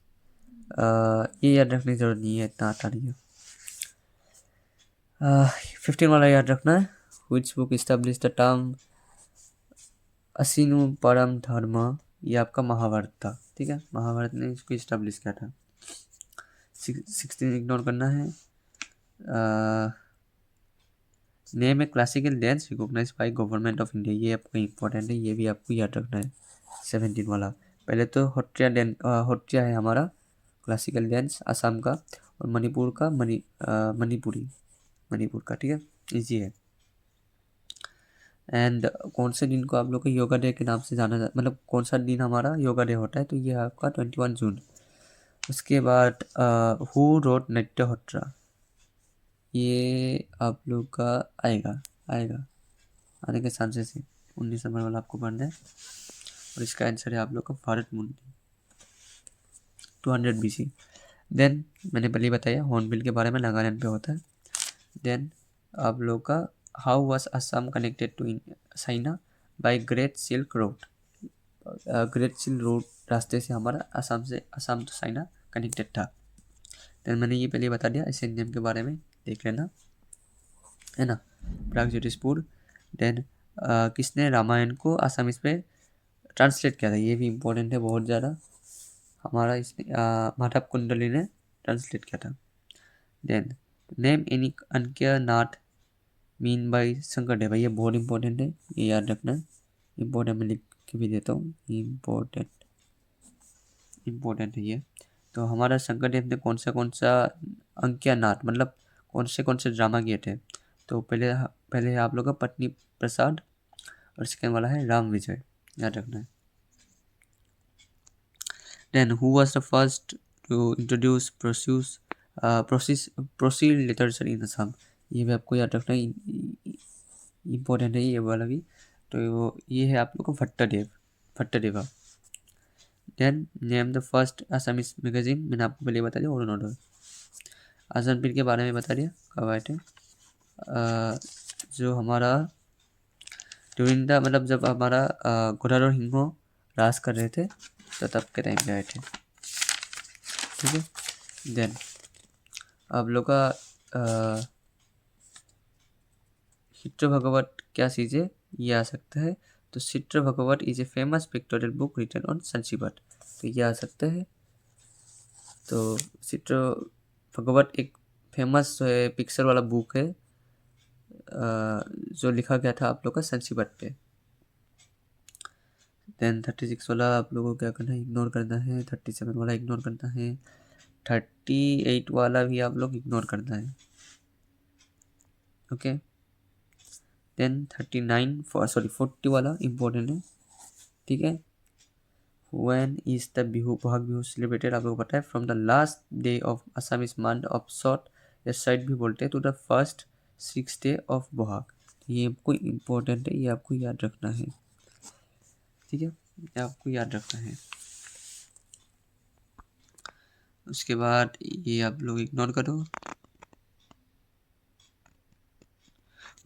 ये याद रखने की जरूरत नहीं है, इतना आता नहीं है। 15 वाला याद रखना है, which book establish the term असिनु परम धर्म, ये आपका महाभारत था, ठीक है, महाभारत ने इसको इस्टेब्लिश किया था। 16 इग्नोर करना है। Name a classical dance recognise by government of India, ये आपका इंपॉर्टेंट है, ये भी आपको याद रखना है। 17 वाला, पहले तो होट्रिया है हमारा क्लासिकल डांस असम का, और मणिपुर का मणिपुर का, ठीक है, इजी है। एंड कौन से दिन को आप लोग को योगा डे के नाम से जाना जाता, मतलब कौन सा दिन हमारा योगा डे होता है, तो ये आपका 21 जून। उसके बाद हु रोट नट्यहोत्रा, ये आप लोग का आएगा आने के चांसेस है। 19 नंबर वाला आपको पढ़ना है, और इसका आंसर है आप लोग का भारत मुंडी। 200 BC। देन मैंने पहले ही बताया हॉर्नबिल के बारे में, नागालैंड पे होता है। देन आप लोग का how was Assam connected to China by great silk road. Great silk road रास्ते से हमारा असम तो चाइना कनेक्टेड था। देन मैंने ये पहले बता दिया एशियन नेम के बारे में, देख लेना, है ना। प्रागज्योतिषपुर। देन किसने रामायण को आसामीज पे ट्रांसलेट किया था, ये भी इम्पोर्टेंट है बहुत ज़्यादा। हमारा इसमें माधव कुंडली ने ट्रांसलेट किया था। Then name any Ankiya Naat mean by Shankardev, ये बहुत इंपॉर्टेंट है, ये याद रखना। इम्पोर्टेंट मैं लिख के भी देता हूँ, इम्पोर्टेंट है ये। तो हमारा शंकरदेव ने कौन सा अंक्य नाट मतलब कौन से ड्रामा किए थे। तो पहले है आप लोग का पत्नी प्रसाद, और सेकेंड वाला है राम विजय, याद रखना है। Then who was the first to introduce proceed literature in Assam, ये भी आपको याद रखना है, इम्पोर्टेंट है ये वाला भी। तो ये है आप लोग को Bhattadeva. Then name the first Assamese magazine, मैंने आपको पहले बता दिया, ऑल ऑर्डर। आज़ाद पीर के बारे में बता दिया, कब आए थे। जो हमारा टुरिंदा मतलब जब हमारा घोड़ारोह हिंगो राज कर रहे थे तो तब के टाइम पे आए थे, ठीक है। देन आप लोग का चित्र भगवत क्या चीज़ है, ये आ सकता है। तो Chitra Bhagavat is a famous pictorial book written on Sanskrit, तो ये आ सकता है। तो चित्र भगवत एक फेमस जो है पिक्चर वाला बुक है, जो लिखा गया था आप लोग का संस्कृत पे। देन 36 वाला आप लोगों को क्या करना है, इग्नोर करना है। 37 वाला इग्नोर करना है। 38 वाला भी आप लोग इग्नोर करना है, ओके। देन 40 वाला इम्पोर्टेंट है, ठीक है। When is the Bihu, Bohag Bihu celebrated, आप लोगों को पता है, from the last day of Assamese month of Chot या साइड भी बोलते हैं, to the first 6 day of Bohag. ये आपको इम्पोर्टेंट है, ये आपको याद रखना है, ठीक है, ये आपको याद रखना है। उसके बाद ये आप लोग इग्नोर करो।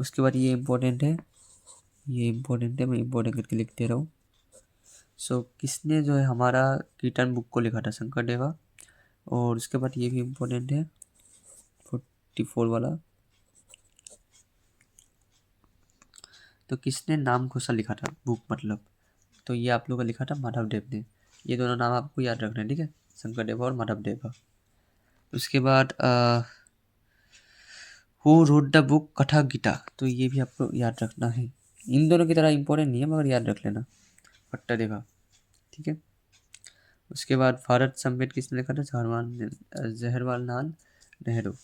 उसके बाद ये इम्पोर्टेंट है, मैं इम्पोर्टेंट करके लिख दे रहा हूँ। सो किसने जो है हमारा कीर्तन बुक को लिखा था, शंकरदेवा। और उसके बाद ये भी इम्पोर्टेंट है 44 वाला, तो किसने नाम घोषा लिखा था बुक मतलब, तो ये आप लोग का लिखा था माधव देव ने। ये दोनों नाम आपको याद रखना है, ठीक है, शंकरदेवा और माधव देवा। उसके बाद हु रोड द बुक कथा गीता, तो ये भी आपको याद रखना है। इन दोनों की तरह इम्पोर्टेंट नहीं है मगर याद रख लेना, भट्टदेवा, ठीक है। उसके बाद भारत संविधान किसने लिखा था, जवाहरलाल नेहरू।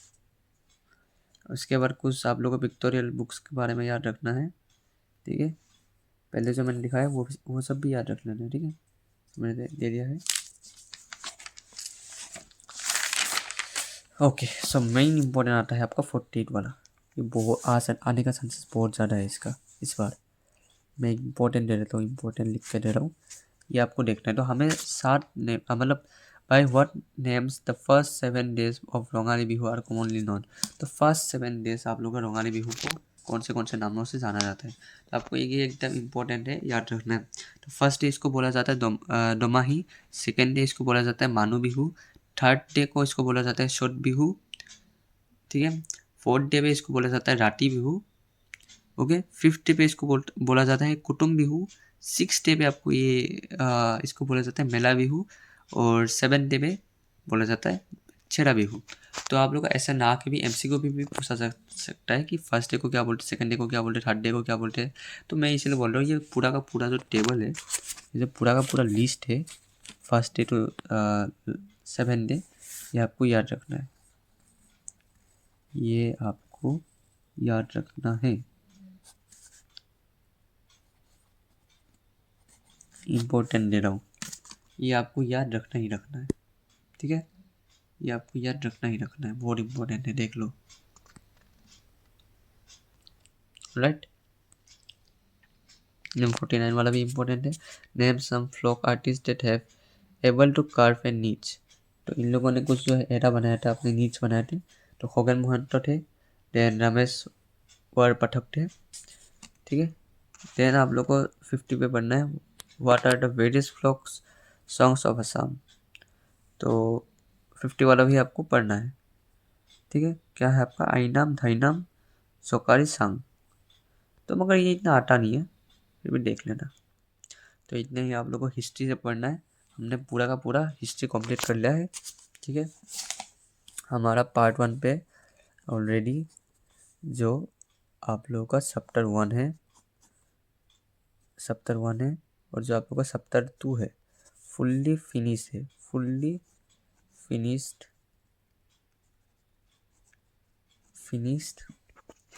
उसके बाद कुछ आप लोगों को पिक्टोरियल बुक्स के बारे में याद रखना है, ठीक है। पहले जो मैंने लिखा है वो सब भी याद रख लेना है, ठीक है, मैंने दे दिया है। ओके, सो मेन इम्पोर्टेंट आता है आपका 48 वाला, ये बहुत आने का चांसेस बहुत ज़्यादा है इसका। इस बार मैं इम्पोर्टेंट दे देता हूँ, इम्पोर्टेंट लिख के दे रहा हूँ, ये आपको देखना है। तो हमें 7 नेम मतलब by what names the first 7 days of Rongali Bihu are commonly known, तो फर्स्ट 7 डेज आप लोग का रोंगाली बिहू को कौन से नामों से जाना जाता है। तो आपको ये एकदम इम्पोर्टेंट है, याद रखना है। तो फर्स्ट डे इसको बोला जाता है दोमाही, सेकेंड डे इसको बोला जाता है मानू बिहू, थर्ड डे को इसको बोला जाता है शोट बिहू, ठीक है। फोर्थ डे पे इसको बोला जाता है राती बिहू, ओके। फिफ्थ डे पे इसको बोला जाता है कुटुम बिहू। 6 डे पे आपको ये इसको बोला जाता है मेला बिहू। और 7 डे पे बोला जाता है छेड़ा बिहू। तो आप लोग ऐसा ना कि भी एमसी को भी पूछा जा सकता है कि फर्स्ट डे को क्या बोलते, सेकंड डे को क्या बोलते, थर्ड डे को क्या बोलते हैं। तो मैं इसलिए बोल रहा हूँ ये पूरा का पूरा जो टेबल है, ये जो पूरा का पूरा लिस्ट है फर्स्ट डे टू 7 डे, ये आपको याद रखना है, ये आपको याद रखना है, इम्पोर्टेंट दे रहा हूँ, ये आपको याद रखना ही रखना है, ठीक है, ये आपको याद रखना ही रखना है, बहुत इम्पोर्टेंट है, देख लो, राइट। नेम 49 वाला भी इम्पोर्टेंट है। Name some folk artist that have able to carve and niche, तो इन लोगों ने कुछ जो है एरा बनाया था, अपने नीच बनाए थे। तो खगेन महंतो थे, देन रमेश वर पाठक थे, ठीक है। देन आप लोग को 50 पे पढ़ना है what are the various folk songs of Assam. तो 50 वाला भी आपको पढ़ना है, ठीक है। क्या है आपका आईनाम धाईनाम सोकारी सांग। तो मगर ये इतना आता नहीं है, फिर भी देख लेना। तो इतने ही आप लोग को हिस्ट्री से पढ़ना है। हमने पूरा का पूरा हिस्ट्री कंप्लीट कर लिया है, ठीक है। हमारा पार्ट 1 पे ऑलरेडी जो आप लोगों का चैप्टर 1 है, और जो आप लोगों का चैप्टर 2 है फुल्ली फिनिश है, फुल्ली फिनिश्ड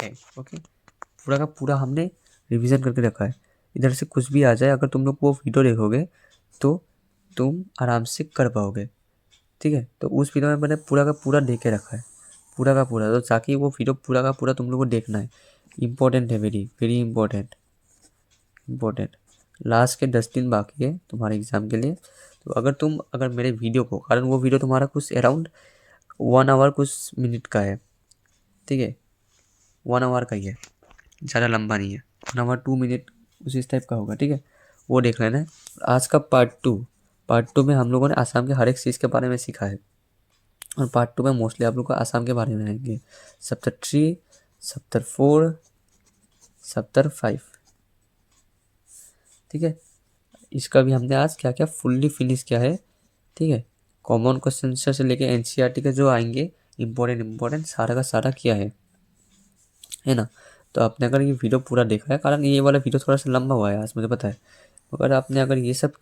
है, ओके। पूरा का पूरा हमने रिवीजन करके रखा है। इधर से कुछ भी आ जाए, अगर तुम लोग वो वीडियो देखोगे तो तुम आराम से कर पाओगे, ठीक है। तो उस वीडियो में मैंने पूरा का पूरा दे के रखा है, पूरा का पूरा। तो ताकि वो वीडियो पूरा का पूरा तुम लोग को देखना है, इम्पोर्टेंट है, वेरी वेरी इम्पोर्टेंट। लास्ट के 10 दिन बाकी है तुम्हारे एग्ज़ाम के लिए। तो अगर मेरे वीडियो को, कारण वो वीडियो तुम्हारा कुछ अराउंड 1 आवर कुछ मिनट का है, ठीक है। 1 आवर का ही है, ज़्यादा लंबा नहीं है, 1 आवर 2 मिनट उस इस टाइप का होगा, ठीक है। वो देख लेना है। आज का पार्ट टू में हम लोगों ने आसाम के हर एक चीज़ के बारे में सीखा है, और पार्ट 2 में मोस्टली आप लोग को आसाम के बारे में आएंगे। चैप्टर 3, चैप्टर 4, चैप्टर 5, ठीक है। इसका भी हमने आज क्या क्या फुल्ली फिनिश किया है, ठीक है। कॉमन क्वेश्चन से लेके एनसीईआरटी के जो आएंगे इम्पोर्टेंट सारा का सारा किया है ना। तो आपने अगर ये वीडियो पूरा देखा है, कारण ये वाला वीडियो थोड़ा सा लंबा हुआ है आज, मुझे पता है। अगर आपने ये सब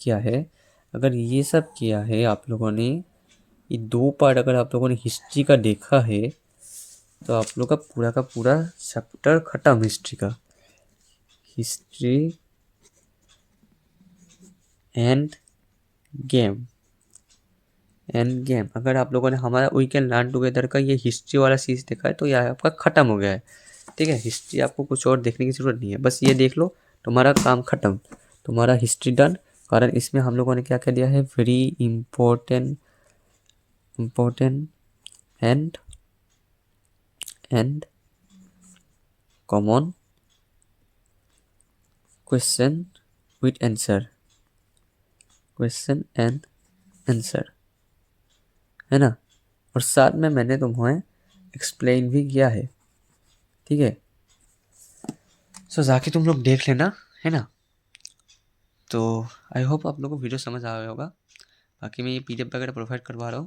किया है आप लोगों ने, ये 2 पार्ट अगर आप लोगों ने हिस्ट्री का देखा है, तो आप लोग का पूरा चैप्टर खत्म हिस्ट्री का। हिस्ट्री एंड गेम अगर आप लोगों ने हमारा वी कैन लर्न टुगेदर का ये हिस्ट्री वाला चीज़ देखा है, तो यह आपका ख़त्म हो गया है, ठीक है। हिस्ट्री आपको कुछ और देखने की ज़रूरत नहीं है, बस ये देख लो, तुम्हारा काम ख़त्म, तुम्हारा हिस्ट्री डन। कारण इसमें हम लोगों ने क्या क्या दिया है, very important and common question with answer, है ना। और साथ में मैंने तुम्हें एक्सप्लेन भी किया है, ठीक है। सो जाके तुम लोग देख लेना, है ना। तो आई होप आप लोगों को वीडियो समझ आ गया होगा। बाकी मैं ये PDF वगैरह प्रोवाइड करवा रहा हूँ,